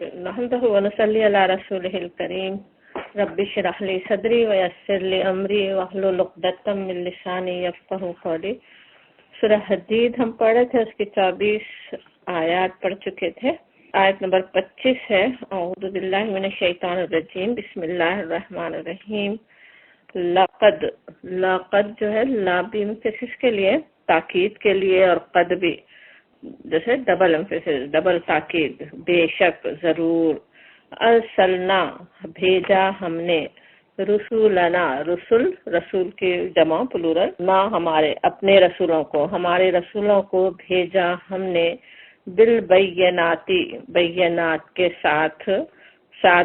نحمده ونصلي على رسوله الكريم رب اشرح لي صدري ويسر لي امری واحلل عقدۃ من لسانی یفقهوا قولی۔ سورہ حدید ہم پڑھ رہے تھے، اس کی 24 آیات پڑھ چکے تھے۔ آیت نمبر 25 ہے، اعوذ باللہ من الشیطان الرجیم، بسم اللہ الرحمن الرحیم۔ لقد جو ہے لا بھی امفسس کے لیے، تاکید کے لیے، اور قد بھی جیسے ڈبل امفسس، ڈبل تاکید، بے شک، ضرور، ارسلنا بھیجا ہم نے، رسولنا رسول کی جمع پلورل، نہ ہمارے اپنے رسولوں کو، ہمارے رسولوں کو بھیجا ہم نے، بالبیناتی بینات کے ساتھ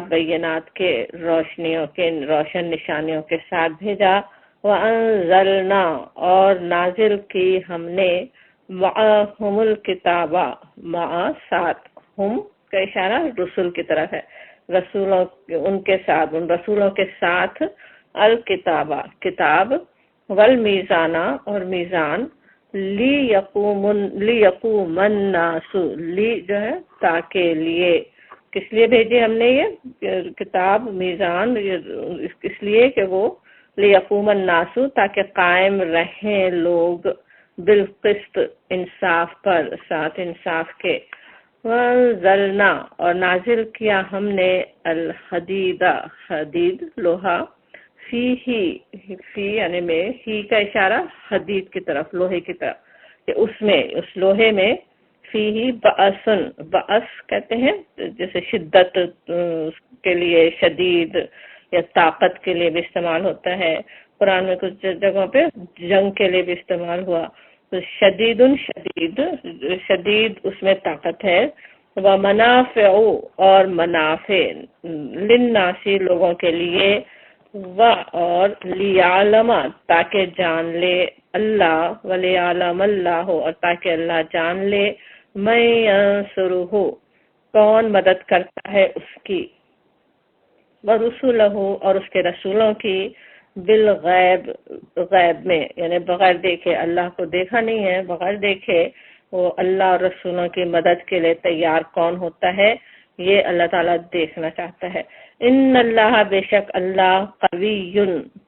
بینات کے روشنیوں کے روشن نشانیوں کے ساتھ بھیجا، وانزلنا اور نازل کی ہم نے، معہم الکتابہ، مع ساتھ، ہم کا اشارہ رسول کی طرف ہے، رسولوں ان کے ساتھ، ان رسولوں کے ساتھ، الکتابہ کتاب، والمیزانہ اور میزان، لیقوم الناس، لی جو ہے تاکہ، لیے، کس لیے بھیجے ہم نے یہ کتاب میزان، اس لیے کہ وہ لیقوم الناس، تاکہ قائم رہیں لوگ، بالقسط انصاف پر، ساتھ انصاف کے، وانزلنا اور نازل کیا ہم نے، الحدید حدید لوہا، فی یعنی میں، ہی کا اشارہ حدید کی طرف، لوہے کی طرف، کہ اس میں، اس لوہے میں، فی بأس کہتے ہیں جیسے شدت کے لیے، شدید یا طاقت کے لیے بھی استعمال ہوتا ہے، قرآن میں کچھ جگہوں پہ جنگ کے لیے بھی استعمال ہوا، تو شدید اس میں طاقت ہے، ومنافع اور منافع، للناسی لوگوں کے لیے، اور لیعلم تاکہ جان لے اللہ، ولیعلم اللہ اور تاکہ اللہ جان لے، من ینصرہ کون مدد کرتا ہے اس کی، ورسلہ اور اس کے رسولوں کی، بالغیب غیب میں یعنی بغیر دیکھے، اللہ کو دیکھا نہیں ہے، بغیر دیکھے وہ اللہ اور رسولوں کی مدد کے لیے تیار کون ہوتا ہے، یہ اللہ تعالیٰ دیکھنا چاہتا ہے۔ ان اللہ بے شک اللہ، قوی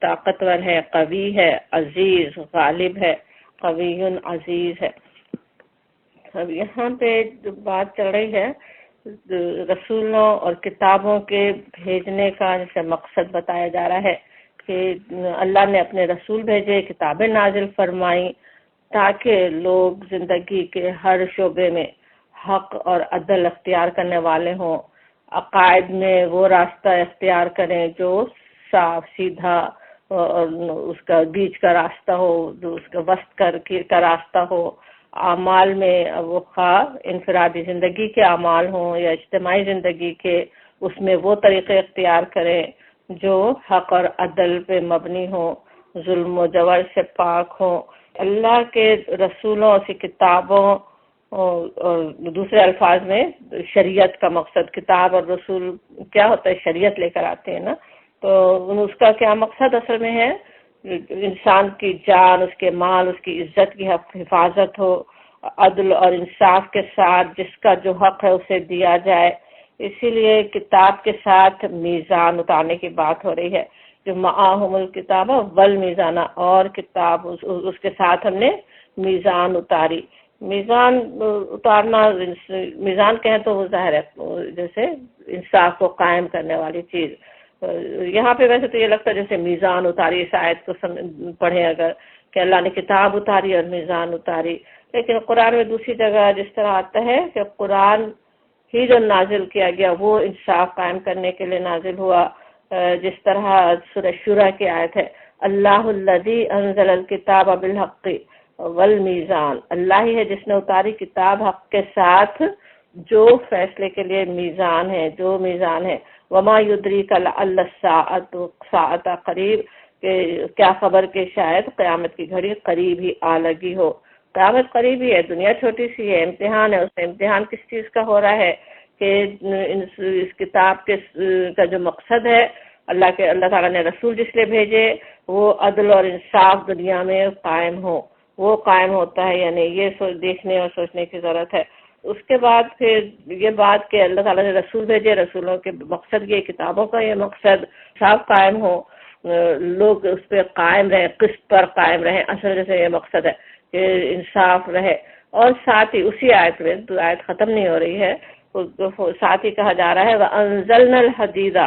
طاقتور ہے، قوی ہے، عزیز غالب ہے، قوی عزیز ہے۔ اب یہاں پہ جو بات چل رہی ہے رسولوں اور کتابوں کے بھیجنے کا، جیسے مقصد بتایا جا رہا ہے کہ اللہ نے اپنے رسول بھیجے، کتابیں نازل فرمائیں، تاکہ لوگ زندگی کے ہر شعبے میں حق اور عدل اختیار کرنے والے ہوں، عقائد میں وہ راستہ اختیار کریں جو صاف سیدھا اور اس کا بیچ کا راستہ ہو، جو اس کا وسط کا راستہ ہو، اعمال میں وہ خواہ انفرادی زندگی کے اعمال ہوں یا اجتماعی زندگی کے، اس میں وہ طریقے اختیار کریں جو حق اور عدل پہ مبنی ہوں، ظلم و جور سے پاک ہوں۔ اللہ کے رسولوں سے کتابوں اور دوسرے الفاظ میں شریعت کا مقصد، کتاب اور رسول کیا ہوتا ہے، شریعت لے کر آتے ہیں نا، تو اس کا کیا مقصد اصل میں ہے، انسان کی جان، اس کے مال، اس کی عزت کی حفاظت ہو، عدل اور انصاف کے ساتھ جس کا جو حق ہے اسے دیا جائے۔ اسی لیے کتاب کے ساتھ میزان اتارنے کی بات ہو رہی ہے، جو معہم الکتاب والمیزانہ، اور کتاب اس کے ساتھ ہم نے میزان اتاری۔ میزان اتارنا، میزان کہیں تو وہ ظاہر ہے جیسے انصاف کو قائم کرنے والی چیز۔ یہاں پہ ویسے تو یہ لگتا ہے جیسے میزان اتاری، اس آیت کو پڑھیں اگر کہ اللہ نے کتاب اتاری اور میزان اتاری، لیکن قرآن میں دوسری جگہ جس طرح آتا ہے کہ قرآن ہی جو نازل کیا گیا وہ انصاف قائم کرنے کے لیے نازل ہوا، جس طرح سورہ شورى کی آیت ہے، اللہ الذی انزل الکتاب بالحق والمیزان، اللہ ہی ہے جس نے اتاری کتاب حق کے ساتھ، جو فیصلے کے لیے میزان ہے، جو میزان ہے، وما یدریک لعل الساعة قریب، کہ کیا خبر کہ شاید قیامت کی گھڑی قریب ہی آ لگی ہو۔ قیامت قریب ہی ہے، دنیا چھوٹی سی ہے، امتحان ہے، اس میں امتحان کس چیز کا ہو رہا ہے کہ اس کتاب کا جو مقصد ہے، اللہ تعالیٰ نے رسول جس لیے بھیجے وہ عدل اور انصاف دنیا میں قائم ہو، وہ قائم ہوتا ہے، یعنی یہ دیکھنے اور سوچنے کی ضرورت ہے۔ اس کے بعد پھر یہ بات کہ اللہ تعالیٰ نے رسول بھیجے، رسولوں کے مقصد یہ کتابوں کا یہ مقصد صاف قائم ہو، لوگ اس پہ قائم رہیں، قسط پر قائم رہیں، اصل جیسے یہ مقصد ہے کہ انصاف رہے۔ اور ساتھ ہی اسی آیت میں، تو آیت ختم نہیں ہو رہی ہے، ساتھ ہی کہا جا رہا ہے وَأَنزَلْنَا الْحَدِيدَ،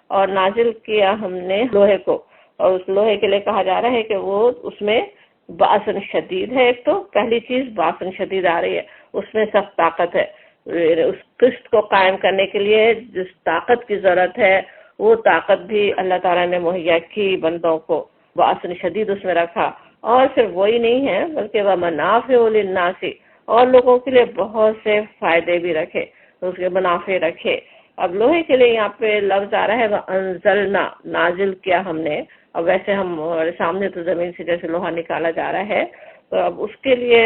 اور نازل کیا ہم نے لوہے کو، اور اس لوہے کے لیے کہا جا رہا ہے کہ وہ اس میں باسن شدید ہے۔ ایک تو پہلی چیز باسن شدید آ رہی ہے، اس میں سخت طاقت ہے، اس قسط کو قائم کرنے کے لیے جس طاقت کی ضرورت ہے وہ طاقت بھی اللہ تعالیٰ نے مہیا کی بندوں کو، باسن شدید اس میں رکھا۔ اور پھر وہی نہیں ہے بلکہ وَمَنَافِعُ لِلنَّاسِ، اور لوگوں کے لیے بہت سے فائدے بھی رکھے، اس کے منافع رکھے۔ اب لوہے کے لیے یہاں پہ لفظ آ رہا ہے وَأَنزَلْنَا، نازل کیا ہم نے۔ اب ویسے ہمارے سامنے تو زمین سے جیسے لوہا نکالا جا رہا ہے، تو اب اس کے لیے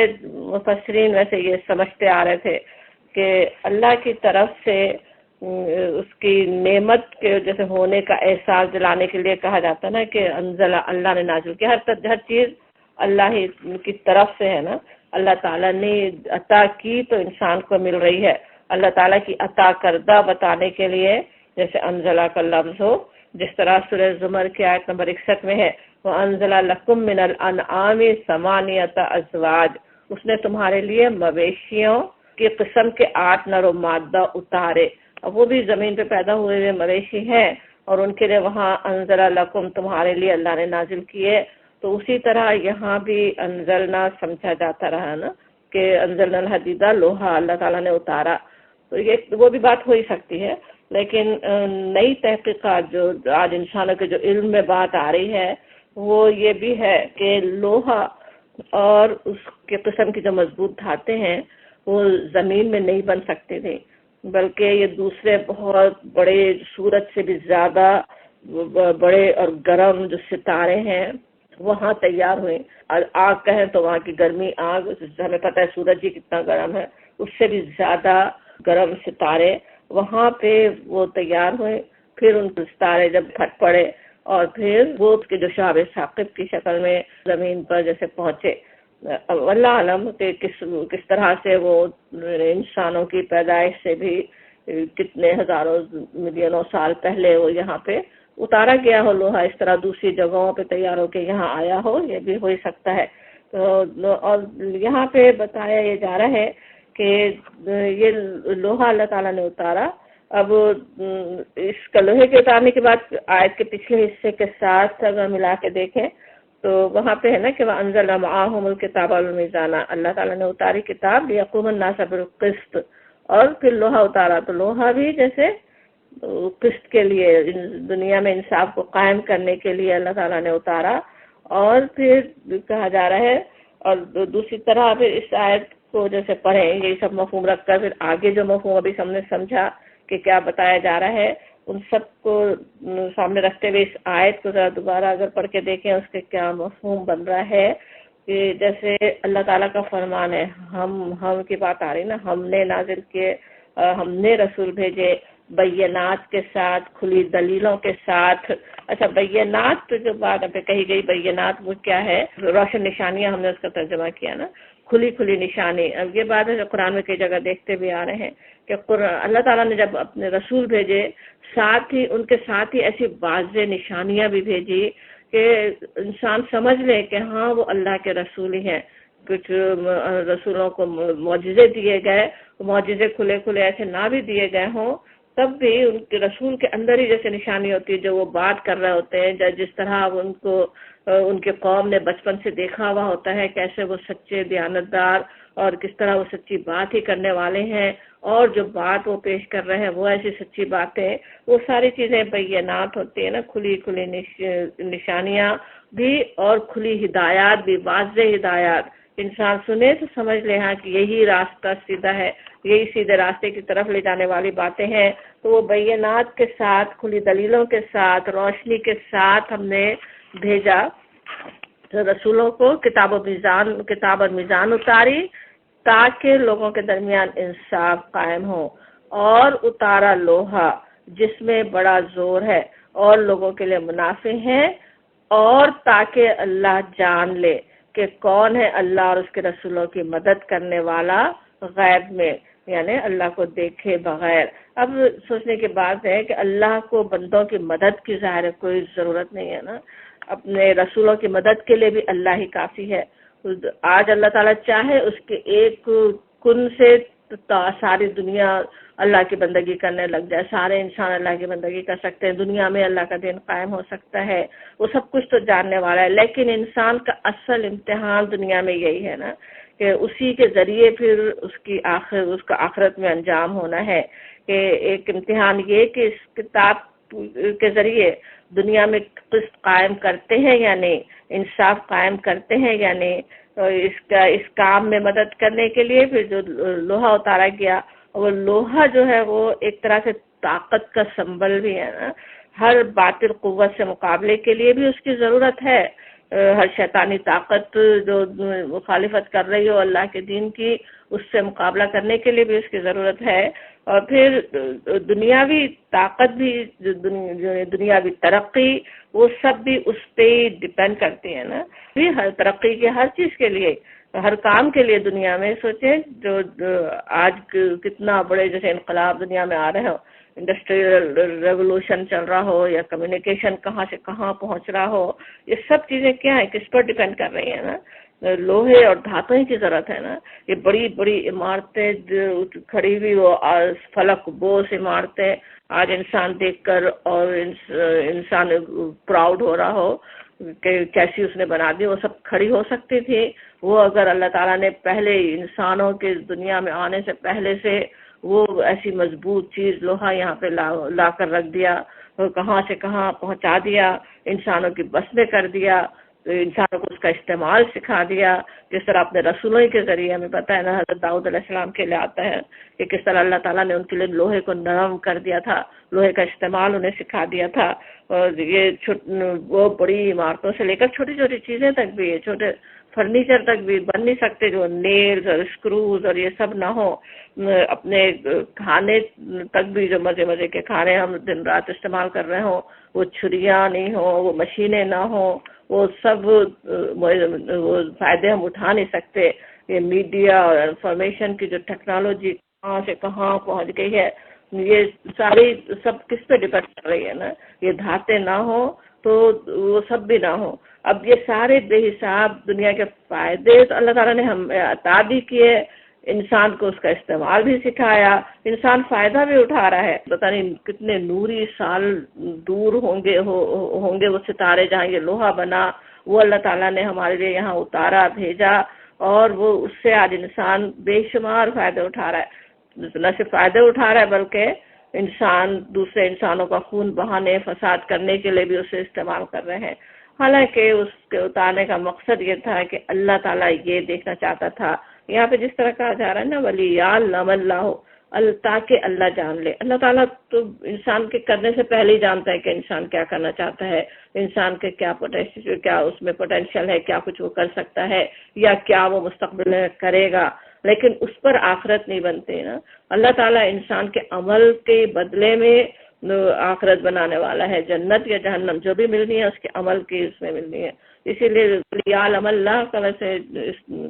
مفسرین ویسے یہ سمجھتے آ رہے تھے کہ اللہ کی طرف سے اس کی نعمت کے جیسے ہونے کا احساس دلانے کے لیے کہا جاتا ہے نا کہ انزل، اللہ نے نازل کیا، ہر چیز اللہ ہی کی طرف سے ہے نا، اللہ تعالیٰ نے عطا کی تو انسان کو مل رہی ہے، اللہ تعالیٰ کی عطا کردہ بتانے کے لیے جیسے انزلہ کا لفظ ہو، جس طرح سورہ زمر کی آیت نمبر 61 میں ہے وَأَنزَلَ لَكُم مِّنَ الْأَنْعَامِ ثَمَانِيَةَ أَزْوَاجٍ، اس نے تمہارے لیے مویشیوں کی قسم کے 8 نر و مادہ اتارے۔ اب وہ بھی زمین پہ پیدا ہوئے مویشی ہیں اور ان کے لیے وہاں انزل لکم، تمہارے لیے اللہ نے نازل کیے۔ تو اسی طرح یہاں بھی انزلنا سمجھا جاتا رہا نا کہ انزلنا الحدیدہ، لوہا اللہ تعالیٰ نے اتارا، تو یہ وہ بھی بات ہو ہی سکتی ہے۔ لیکن نئی تحقیقات جو آج انسانوں کے جو علم میں بات آ رہی ہے وہ یہ بھی ہے کہ لوہا اور اس کے قسم کی جو مضبوط دھاتیں ہیں وہ زمین میں نہیں بن سکتے تھے، بلکہ یہ دوسرے بہت بڑے، سورج سے بھی زیادہ بڑے اور گرم جو ستارے ہیں وہاں تیار ہوئے۔ اور آگ کہیں تو وہاں کی گرمی، آگ ہمیں پتہ ہے سورج ہی کتنا گرم ہے، اس سے بھی زیادہ گرم ستارے وہاں پہ وہ تیار ہوئے۔ پھر ان ستارے جب پھٹ پڑے اور پھر وہ اس کے جو شہاب ثاقب کی شکل میں زمین پر جیسے پہنچے، اللہ علم کہ کس طرح سے وہ انسانوں کی پیدائش سے بھی کتنے ہزاروں ملینوں سال پہلے وہ یہاں پہ اتارا گیا ہو لوہا، اس طرح دوسری جگہوں پہ تیار ہو کے یہاں آیا ہو، یہ بھی ہو ہی سکتا ہے۔ تو اور یہاں پہ بتایا یہ جا رہا ہے کہ یہ لوہا اللہ تعالیٰ نے اتارا۔ اب اس کا لوہے کے اتارنے کے بعد آیت کے پچھلے حصے کے ساتھ اگر ملا کے دیکھیں تو وہاں پہ ہے نا کہ وَأَنزَلْنَا مَعَهُمُ الْكِتَابَ وَالْمِيزَانَ، اللہ تعالیٰ نے اتاری کتاب لِيَقُومَ النَّاسَ بِالْقِسْطِ، اور پھر لوہا اتارا، تو لوہا بھی جیسے قسط کے لیے، دنیا میں انصاف کو قائم کرنے کے لیے اللہ تعالیٰ نے اتارا۔ اور پھر کہا جا رہا ہے، اور دوسری طرح پھر اس آیت کو جیسے پڑھیں یہ سب مفہوم رکھ کر پھر آگے جو مفہوم ابھی ہم نے سمجھا کہ کیا بتایا جا رہا ہے، ان سب کو سامنے رکھتے ہوئے اس آیت کو ذرا دوبارہ اگر پڑھ کے دیکھیں اس کے کیا مفہوم بن رہا ہے کہ جیسے اللہ تعالیٰ کا فرمان ہے، ہم کی بات آ رہی نا، ہم نے نازل کیے، ہم نے رسول بھیجے بینات کے ساتھ، کھلی دلیلوں کے ساتھ۔ اچھا، بینات جو بات اب کہی گئی، بینات وہ کیا ہے؟ روشن نشانیاں، ہم نے اس کا ترجمہ کیا نا، کھلی نشانی۔ اب یہ بات ہے جو قرآن میں کئی جگہ دیکھتے بھی آ رہے ہیں کہ اللہ تعالیٰ نے جب اپنے رسول بھیجے ساتھ ہی ان کے ساتھ ہی ایسی واضح نشانیاں بھی بھیجی کہ انسان سمجھ لے کہ ہاں وہ اللہ کے رسول ہی ہیں۔ کچھ رسولوں کو معجزے دیے گئے، معجزے کھلے ایسے نہ بھی دیے گئے ہوں، تب بھی ان کے رسول کے اندر ہی جیسے نشانی ہوتی ہے، جو وہ بات کر رہے ہوتے ہیں، جس طرح ان کو ان کے قوم نے بچپن سے دیکھا ہوا ہوتا ہے کیسے وہ سچے دیانتدار اور کس طرح وہ سچی بات ہی کرنے والے ہیں، اور جو بات وہ پیش کر رہے ہیں وہ ایسی سچی باتیں، وہ ساری چیزیں بینات ہوتی ہیں نا، کھلی نشانیاں بھی اور کھلی ہدایات بھی، واضح ہدایات۔ انسان سنے تو سمجھ لے ہاں کہ یہی راستہ سیدھا ہے، یہی سیدھے راستے کی طرف لے جانے والی باتیں ہیں۔ تو وہ بینات کے ساتھ، کھلی دلیلوں کے ساتھ، روشنی کے ساتھ ہم نے بھیجا رسولوں کو، کتاب اور میزان اتاری تاکہ لوگوں کے درمیان انصاف قائم ہو، اور اتارا لوہا جس میں بڑا زور ہے اور لوگوں کے لیے منافع ہے، اور تاکہ اللہ جان لے کہ کون ہے اللہ اور اس کے رسولوں کی مدد کرنے والا غیب میں۔ یعنی اللہ کو دیکھے بغیر۔ اب سوچنے کی بات ہے کہ اللہ کو بندوں کی مدد کی ظاہر ہے کوئی ضرورت نہیں ہے نا، اپنے رسولوں کی مدد کے لیے بھی اللہ ہی کافی ہے۔ آج اللہ تعالیٰ چاہے اس کے ایک کن سے ساری دنیا اللہ کی بندگی کرنے لگ جائے، سارے انسان اللہ کی بندگی کر سکتے ہیں، دنیا میں اللہ کا دین قائم ہو سکتا ہے، وہ سب کچھ تو جاننے والا ہے، لیکن انسان کا اصل امتحان دنیا میں یہی ہے نا کہ اسی کے ذریعے پھر اس کا آخرت میں انجام ہونا ہے۔ کہ ایک امتحان یہ کہ اس کتاب کے ذریعے دنیا میں قسط قائم کرتے ہیں یا نہیں، انصاف قائم کرتے ہیں یا نہیں، تو اس کام میں مدد کرنے کے لیے پھر جو لوہا اتارا گیا، وہ لوہا جو ہے وہ ایک طرح سے طاقت کا سمبل بھی ہے نا، ہر باطل قوت سے مقابلے کے لیے بھی اس کی ضرورت ہے، ہر شیطانی طاقت جو مخالفت کر رہی ہو اللہ کے دین کی، اس سے مقابلہ کرنے کے لیے بھی اس کی ضرورت ہے، اور پھر دنیاوی طاقت بھی، دنیاوی ترقی، وہ سب بھی اس پہ ہی ڈیپینڈ کرتی ہے نا۔ ہر ترقی کے ہر چیز کے لیے، ہر کام کے لیے دنیا میں سوچیں، جو آج کتنا بڑے جیسے انقلاب دنیا میں آ رہے ہو، انڈسٹریل ریولوشن چل رہا ہو یا کمیونیکیشن کہاں سے کہاں پہنچ رہا ہو، یہ سب چیزیں کیا ہیں، کس پر ڈیپینڈ کر رہی ہیں نا، لوہے اور دھاتوں کی ضرورت ہے نا۔ یہ بڑی بڑی عمارتیں کھڑی ہوئی وہ فلک بوس عمارتیں آج انسان دیکھ کر اور انسان پراؤڈ ہو رہا ہو کہ کیسی اس نے بنا دی، وہ سب کھڑی ہو سکتی تھی، وہ اگر اللہ تعالیٰ نے پہلے انسانوں کے دنیا میں آنے سے پہلے سے وہ ایسی مضبوط چیز لوہا یہاں پہ لا کر رکھ دیا، کہاں سے کہاں پہنچا دیا، انسانوں کی بس میں کر دیا، انسانوں کو اس کا استعمال سکھا دیا، جس طرح اپنے رسولوں کے ذریعے ہمیں پتہ ہے نا، حضرت داؤد علیہ السلام کے لیے آتا ہے کہ کس طرح اللہ تعالیٰ نے ان کے لیے لوہے کو نرم کر دیا تھا، لوہے کا استعمال انہیں سکھا دیا تھا، اور یہ وہ بڑی عمارتوں سے لے کر چھوٹی چھوٹی چیزیں تک بھی، چھوٹے فرنیچر تک بھی بن نہیں سکتے جو نیلز اور اسکروز اور یہ سب نہ ہو، اپنے کھانے تک بھی جو مزے مزے کے کھانے ہم دن رات استعمال کر رہے ہوں، وہ چھریاں نہیں ہوں، وہ مشینیں نہ ہوں، وہ سب وہ فائدے ہم اٹھا نہیں سکتے۔ یہ میڈیا اور انفارمیشن کی جو ٹیکنالوجی کہاں سے کہاں پہنچ گئی ہے، یہ ساری سب کس پہ ڈپینڈ کر رہی ہے نا، یہ دھاتیں نہ ہوں تو وہ سب بھی نہ ہوں۔ اب یہ سارے بے حساب دنیا کے فائدے تو اللہ تعالیٰ نے ہم عطا بھی کیے، انسان کو اس کا استعمال بھی سکھایا، انسان فائدہ بھی اٹھا رہا ہے، پتہ نہیں کتنے نوری سال دور ہوں گے وہ ستارے جہاں یہ لوہا بنا، وہ اللہ تعالیٰ نے ہمارے لیے یہاں اتارا بھیجا، اور وہ اس سے آج انسان بے شمار فائدے اٹھا رہا ہے، نہ صرف فائدے اٹھا رہا ہے بلکہ انسان دوسرے انسانوں کا خون بہانے فساد کرنے کے لیے بھی اسے استعمال کر رہے ہیں، حالانکہ اس کے اتارنے کا مقصد یہ تھا کہ اللہ تعالیٰ یہ دیکھنا چاہتا تھا، یہاں پہ جس طرح کہا جا رہا ہے نا وَلِيَعْلَمَ اللَّهُ، تاکہ اللہ جان لے، اللہ تعالیٰ تو انسان کے کرنے سے پہلے ہی جانتا ہے کہ انسان کیا کرنا چاہتا ہے، انسان کے کیا اس میں پوٹینشیل ہے، کیا کچھ وہ کر سکتا ہے یا کیا وہ مستقبل میں کرے گا، لیکن اس پر آخرت نہیں بنتی نا، اللہ تعالیٰ انسان کے عمل کے بدلے میں آخرت بنانے والا ہے، جنت یا جہنم جو بھی ملنی ہے اس کے عمل کی اس میں ملنی ہے، اسی لیے یعلم اللہ کا ویسے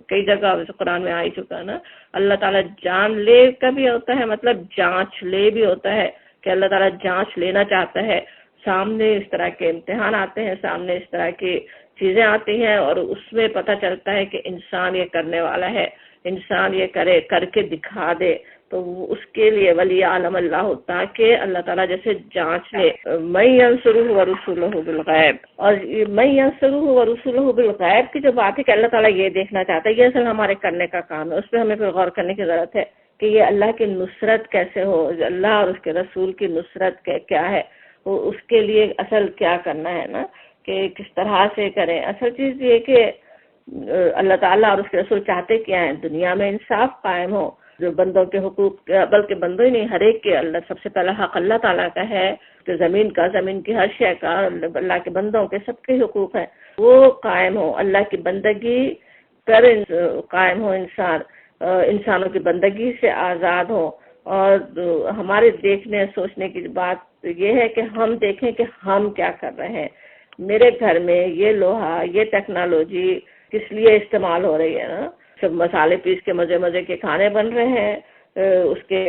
کئی جگہ ویسے قرآن میں آ ہی چکا ہے نا، اللہ تعالیٰ جان لے کا بھی ہوتا ہے، مطلب جانچ لے بھی ہوتا ہے کہ اللہ تعالیٰ جانچ لینا چاہتا ہے، سامنے اس طرح کے امتحان آتے ہیں، سامنے اس طرح کی چیزیں آتی ہیں، اور اس میں پتہ چلتا ہے کہ انسان یہ کرنے والا ہے، انسان یہ کر کے دکھا دے، تو اس کے لیے وَلِيَعْلَمَ اللَّهُ، تاکہ اللہ تعالیٰ جیسے جانچ لے، مَن يَنصُرُهُ وَرُسُلُهُ بِالْغَیب، اور مَن يَنصُرُهُ وَرُسُلُهُ بِالْغَیب کی جو بات ہے کہ اللہ تعالیٰ یہ دیکھنا چاہتا ہے، یہ اصل ہمارے کرنے کا کام ہے، اس پہ ہمیں پھر غور کرنے کی ضرورت ہے کہ یہ اللہ کی نصرت کیسے ہو، اللہ اور اس کے رسول کی نصرت کیا ہے، وہ اس کے لیے اصل کیا کرنا ہے نا، کہ کس طرح سے کریں۔ اصل چیز یہ کہ اللہ تعالیٰ اور اس کے رسول چاہتے کیا ہیں، دنیا میں انصاف قائم ہو، جو بندوں کے حقوق، بلکہ بندوں ہی نہیں، ہر ایک کے اللہ سب سے پہلا حق اللہ تعالیٰ کا ہے کہ زمین کی ہر شے کا، اللہ کے بندوں کے سب کے حقوق ہیں، وہ قائم ہو، اللہ کی بندگی کر قائم ہو، انسانوں کی بندگی سے آزاد ہو، اور ہمارے دیکھنے سوچنے کی بات یہ ہے کہ ہم دیکھیں کہ ہم کیا کر رہے ہیں، میرے گھر میں یہ لوہا، یہ ٹیکنالوجی کس لیے استعمال ہو رہی ہے نا، سب مسالے پیس کے مزے مزے کے کھانے بن رہے ہیں، اس کے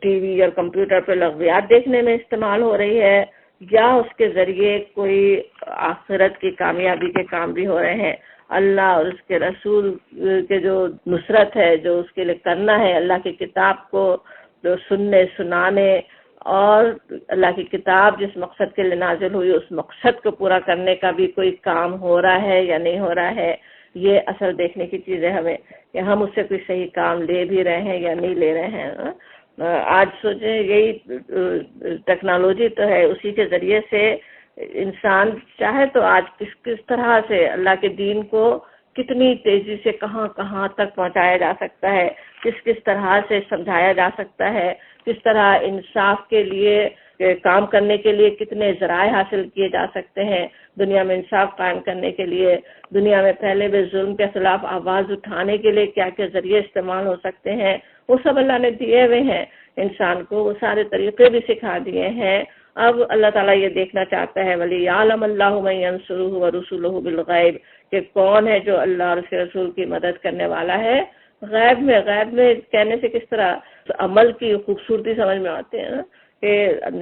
ٹی وی اور کمپیوٹر پہ لغویات دیکھنے میں استعمال ہو رہی ہے، یا اس کے ذریعے کوئی آخرت کی کامیابی کے کام بھی ہو رہے ہیں۔ اللہ اور اس کے رسول کے جو نصرت ہے، جو اس کے لیے کرنا ہے، اللہ کی کتاب کو جو سننے سنانے، اور اللہ کی کتاب جس مقصد کے لیے نازل ہوئی اس مقصد کو پورا کرنے کا بھی کوئی کام ہو رہا ہے یا نہیں ہو رہا ہے، یہ اصل دیکھنے کی چیز ہے ہمیں، کہ ہم اس سے کوئی صحیح کام لے بھی رہے ہیں یا نہیں لے رہے ہیں۔ آج سوچیں یہی ٹیکنالوجی تو ہے، اسی کے ذریعے سے انسان چاہے تو آج کس طرح سے اللہ کے دین کو کتنی تیزی سے کہاں کہاں تک پہنچایا جا سکتا ہے، کس طرح سے سمجھایا جا سکتا ہے، کس طرح انصاف کے لیے کام کرنے کے لیے کتنے ذرائع حاصل کیے جا سکتے ہیں، دنیا میں انصاف قائم کرنے کے لیے، دنیا میں پھیلے ہوئے ظلم کے خلاف آواز اٹھانے کے لیے کیا کیا ذریعے استعمال ہو سکتے ہیں، وہ سب اللہ نے دیے ہوئے ہیں انسان کو، وہ سارے طریقے بھی سکھا دیے ہیں۔ اب اللہ تعالیٰ یہ دیکھنا چاہتا ہے وَلِيَعْلَمَ اللَّهُ مَن يَنصُرُهُ وَرُسُلُهُ بِالْغَيْبِ، کہ کون ہے جو اللہ اور اس کے رسول کی مدد کرنے والا ہے غیب میں کہنے سے کس طرح عمل کی خوبصورتی سمجھ میں آتے ہیں کہ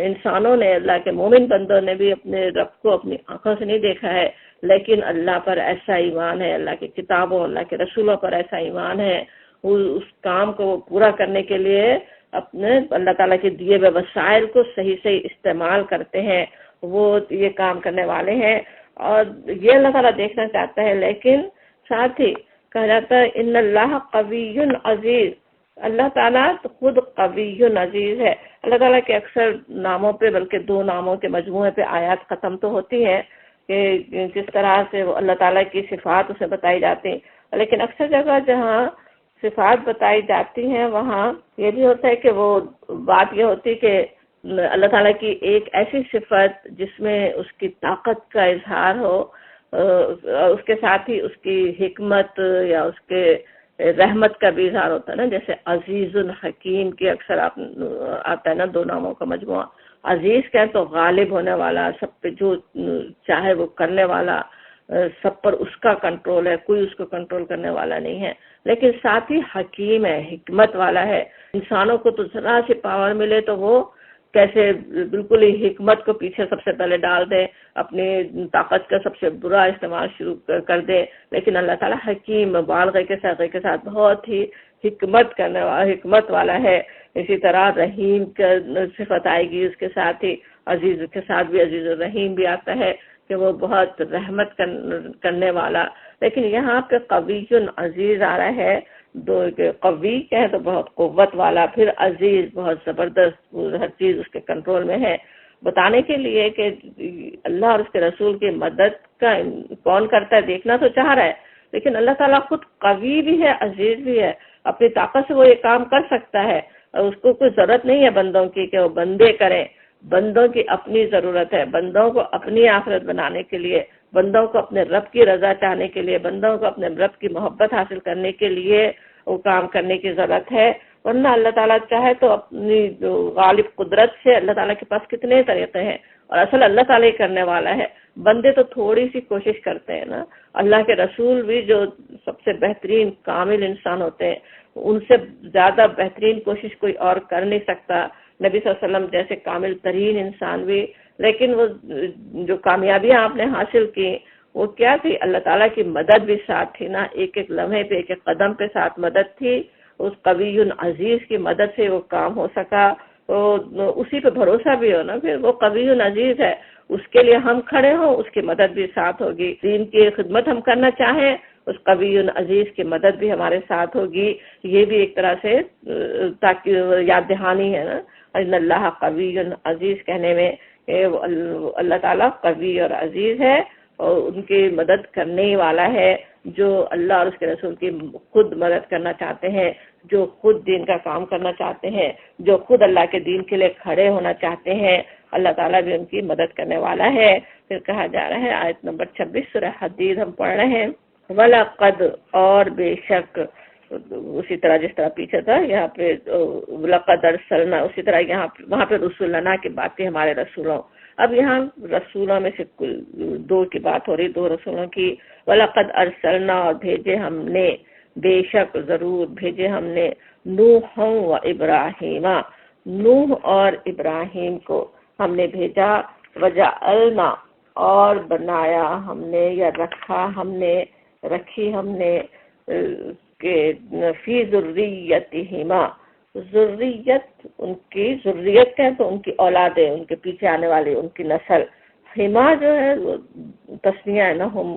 انسانوں نے، اللہ کے مومن بندوں نے بھی اپنے رب کو اپنی آنکھوں سے نہیں دیکھا ہے، لیکن اللہ پر ایسا ایمان ہے، اللہ کی کتابوں، اللہ کے رسولوں پر ایسا ایمان ہے، اس کام کو پورا کرنے کے لیے اپنے اللہ تعالیٰ کے دیے ہوئے وسائل کو صحیح استعمال کرتے ہیں، وہ یہ کام کرنے والے ہیں، اور یہ اللہ تعالیٰ دیکھنا چاہتا ہے۔ لیکن ساتھ ہی کہا جاتا ہے ان اللہ قوی عزیز، اللہ تعالیٰ خود قوی عزیز ہے۔ اللہ تعالیٰ کے اکثر ناموں پہ، بلکہ 2 ناموں کے مجموعے پہ آیات ختم تو ہوتی ہیں کہ کس طرح سے وہ اللہ تعالیٰ کی صفات اسے بتائی جاتی ہیں، لیکن اکثر جگہ جہاں صفات بتائی جاتی ہیں وہاں یہ بھی ہوتا ہے کہ وہ بات یہ ہوتی کہ اللہ تعالیٰ کی ایک ایسی صفت جس میں اس کی طاقت کا اظہار ہو، اس کے ساتھ ہی اس کی حکمت یا اس کے رحمت کا بھی اظہار ہوتا ہے نا، جیسے عزیز الحکیم کی اکثر آتا ہے نا 2 ناموں کا مجموعہ۔ عزیز کہیں تو غالب ہونے والا، سب پہ جو چاہے وہ کرنے والا، سب پر اس کا کنٹرول ہے، کوئی اس کو کنٹرول کرنے والا نہیں ہے، لیکن ساتھ ہی حکیم ہے، حکمت والا ہے۔ انسانوں کو تو ذرا سی پاور ملے تو وہ کیسے بالکل ہی حکمت کو پیچھے سب سے پہلے ڈال دے، اپنی طاقت کا سب سے برا استعمال شروع کر دے، لیکن اللہ تعالیٰ حکیم مبالغے کے ساتھ بہت ہی حکمت والا ہے۔ اسی طرح رحیم کا صفت آئے گی اس کے ساتھ ہی، عزیز کے ساتھ بھی عزیز الرحیم بھی آتا ہے کہ وہ بہت رحمت کرنے والا، لیکن یہاں پہ قوی عزیز آ رہا ہے، قوی کہیں تو بہت قوت والا، پھر عزیز بہت زبردست، ہر چیز اس کے کنٹرول میں ہے، بتانے کے لیے کہ اللہ اور اس کے رسول کی مدد کا کون کرتا ہے دیکھنا تو چاہ رہا ہے، لیکن اللہ تعالیٰ خود قوی بھی ہے، عزیز بھی ہے، اپنی طاقت سے وہ یہ کام کر سکتا ہے، اور اس کو کوئی ضرورت نہیں ہے بندوں کی کہ وہ بندے کریں، بندوں کی اپنی ضرورت ہے، بندوں کو اپنی آخرت بنانے کے لیے، بندوں کو اپنے رب کی رضا چاہنے کے لیے، بندوں کو اپنے رب کی محبت حاصل کرنے کے لیے وہ کام کرنے کی ضرورت ہے، ورنہ اللہ تعالیٰ چاہے تو اپنی غالب قدرت سے، اللہ تعالیٰ کے پاس کتنے طریقے ہیں، اور اصل اللہ تعالیٰ ہی کرنے والا ہے، بندے تو تھوڑی سی کوشش کرتے ہیں نا۔ اللہ کے رسول بھی جو سب سے بہترین کامل انسان ہوتے ہیں، ان سے زیادہ بہترین کوشش کوئی اور کر نہیں سکتا، نبی صلی اللہ علیہ وسلم جیسے کامل ترین انسان بھی، لیکن وہ جو کامیابیاں آپ نے حاصل کی وہ کیا تھی؟ اللہ تعالیٰ کی مدد بھی ساتھ تھی نا، ایک ایک لمحے پہ، ایک ایک قدم پہ ساتھ مدد تھی، اس قوی عزیز کی مدد سے وہ کام ہو سکا، تو اسی پہ بھروسہ بھی ہو نا، پھر وہ قوی عزیز ہے، اس کے لیے ہم کھڑے ہوں، اس کی مدد بھی ساتھ ہوگی، دین کی خدمت ہم کرنا چاہیں، اس قوی عزیز کی مدد بھی ہمارے ساتھ ہوگی، یہ بھی ایک طرح سے تاکہ یاد دہانی ہے نا، ان اللہ قوی عزیز کہنے میں اللہ تعالیٰ قوی اور عزیز ہے، اور ان کی مدد کرنے والا ہے، جو اللہ اور اس کے رسول کی خود مدد کرنا چاہتے ہیں، جو خود دین کا کام کرنا چاہتے ہیں، جو خود اللہ کے دین کے لیے کھڑے ہونا چاہتے ہیں، اللہ تعالیٰ بھی ان کی مدد کرنے والا ہے۔ پھر کہا جا رہا ہے آیت نمبر 26 سورہ حدید ہم پڑھ رہے ہیں، وَلَقَدْ، اور بے شک، اسی طرح جس طرح پیچھے تھا یہاں پہ لَقَدْ أَرْسَلْنَا، اسی طرح یہاں وہاں پہ رسولنا کی بات تھی، ہمارے رسولوں، اب یہاں رسولوں میں سے 2 کی بات ہو رہی، 2 رسولوں کی، وَلَقَدْ أَرْسَلْنَا، اور بھیجے ہم نے، بے شک ضرور بھیجے ہم نے نوح و ابراہیم، نوح اور ابراہیم کو ہم نے بھیجا، وجعلنا اور بنایا ہم نے یا رکھا ہم نے، رکھی ہم نے کہ فی ذریتہما، ذریت ان کی ذریت ہے تو ان کی اولادیں، ان کے پیچھے آنے والے ان کی نسل، ہما جو ہے تسنیہ ہے نا ہم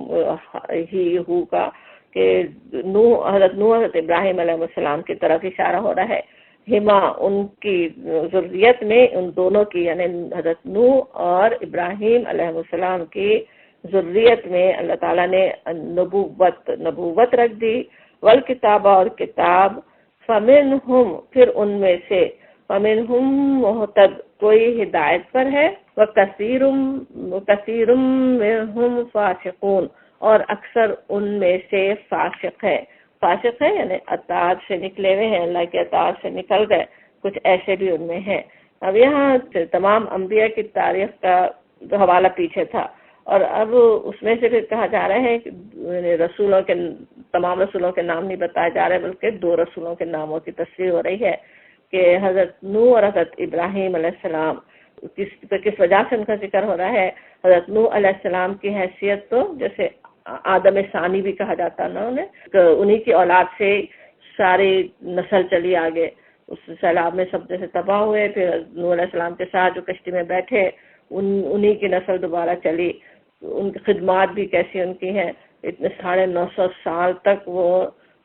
ہی ہو کا، کہ حضرت نوح حضرت ابراہیم علیہ السلام کی طرف اشارہ ہو رہا ہے، ہما ان کی ذریت میں، ان دونوں کی یعنی حضرت نوح اور ابراہیم علیہ السلام کی ذریت میں اللہ تعالیٰ نے نبوت رکھ دی، والکتاب اور کتاب، فمنہم پھر ان میں سے، فمنہم محتد کوئی ہدایت پر ہے، وکثیر منہم فاسقون اور اکثر ان میں سے فاسق ہے، فاسق ہے یعنی اطاعت سے نکلے ہوئے ہیں، اللہ کے اطاعت سے نکل گئے، کچھ ایسے بھی ان میں ہیں۔ اب یہاں تمام انبیاء کی تاریخ کا حوالہ پیچھے تھا، اور اب اس میں سے پھر کہا جا رہا ہے کہ رسولوں کے تمام رسولوں کے نام نہیں بتائے جا رہے، بلکہ 2 رسولوں کے ناموں کی تصریح ہو رہی ہے کہ حضرت نوح اور حضرت ابراہیم علیہ السلام، کس وجہ سے ان کا ذکر ہو رہا ہے۔ حضرت نوح علیہ السلام کی حیثیت تو جیسے آدم ثانی بھی کہا جاتا نا انہیں، کہ انہی کی اولاد سے ساری نسل چلی آگے، اس سیلاب میں سب جیسے تباہ ہوئے، پھر نوح علیہ السلام کے ساتھ جو کشتی میں بیٹھے انہی کی نسل دوبارہ چلی، ان کی خدمات بھی کیسی ان کی ہیں، اتنے 950 سال تک وہ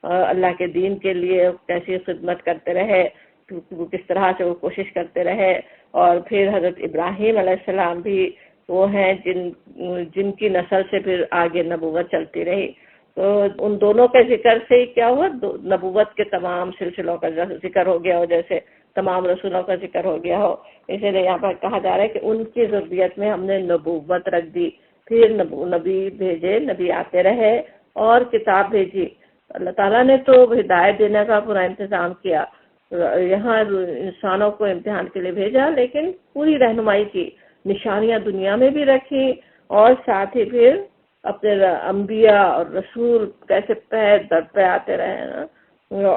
اللہ کے دین کے لیے کیسی خدمت کرتے رہے، کس طرح سے وہ کوشش کرتے رہے، اور پھر حضرت ابراہیم علیہ السلام بھی وہ ہیں جن کی نسل سے پھر آگے نبوت چلتی رہی، تو ان دونوں کے ذکر سے ہی کیا ہوا، نبوت کے تمام سلسلوں کا ذکر ہو گیا ہو، جیسے تمام رسولوں کا ذکر ہو گیا ہو، اسی لیے یہاں پر کہا جا رہا ہے کہ ان کی ذریت میں ہم نے نبوت رکھ دی، پھر نبی بھیجے، نبی آتے رہے، اور کتاب بھیجی۔ اللہ تعالیٰ نے تو ہدایت دینے کا پورا انتظام کیا، یہاں انسانوں کو امتحان کے لیے بھیجا، لیکن پوری رہنمائی کی، نشانیاں دنیا میں بھی رکھی، اور ساتھ ہی پھر اپنے انبیاء اور رسول کیسے پہ در پہ آتے رہے نا،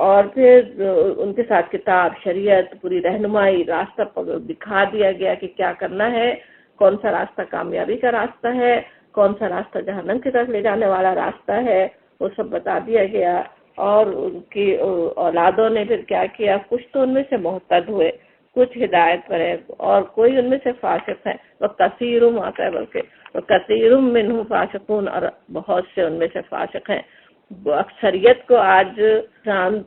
اور پھر ان کے ساتھ کتاب، شریعت، پوری رہنمائی، راستہ دکھا دیا گیا کہ کیا کرنا ہے، کون سا راستہ کامیابی کا راستہ ہے، کون سا راستہ جہنم کی طرف لے جانے والا راستہ ہے، وہ سب بتا دیا گیا۔ اور ان کی اولادوں نے پھر کیا کیا، کچھ تو ان میں سے محتد ہوئے، کچھ ہدایت پر ہے، اور کوئی ان میں سے فاسق ہے، وَكَثِيرٌ آتا ہے بلکہ وَكَثِيرٌ مِّنْهُمْ فَاسِقُونَ، اور بہت سے ان میں سے فاسق ہیں۔ اکثریت کو آج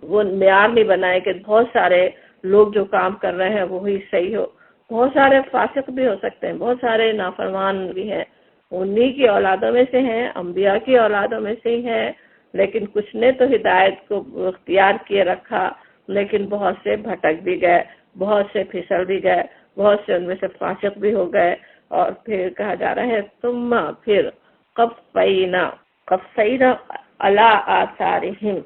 وہ معیار نہیں بنائے کہ بہت سارے لوگ جو کام کر رہے ہیں وہی صحیح ہو، بہت سارے فاسق بھی ہو سکتے ہیں، بہت سارے نافرمان بھی ہیں، انہی کی اولادوں میں سے ہیں، انبیاء کی اولادوں میں سے ہی ہیں، لیکن کچھ نے تو ہدایت کو اختیار کیے رکھا، لیکن بہت سے بھٹک بھی گئے، بہت سے پھسل بھی گئے، بہت سے ان میں سے فاسق بھی ہو گئے۔ اور پھر کہا جا رہا ہے ثم پھر قفینا علی آثارہم،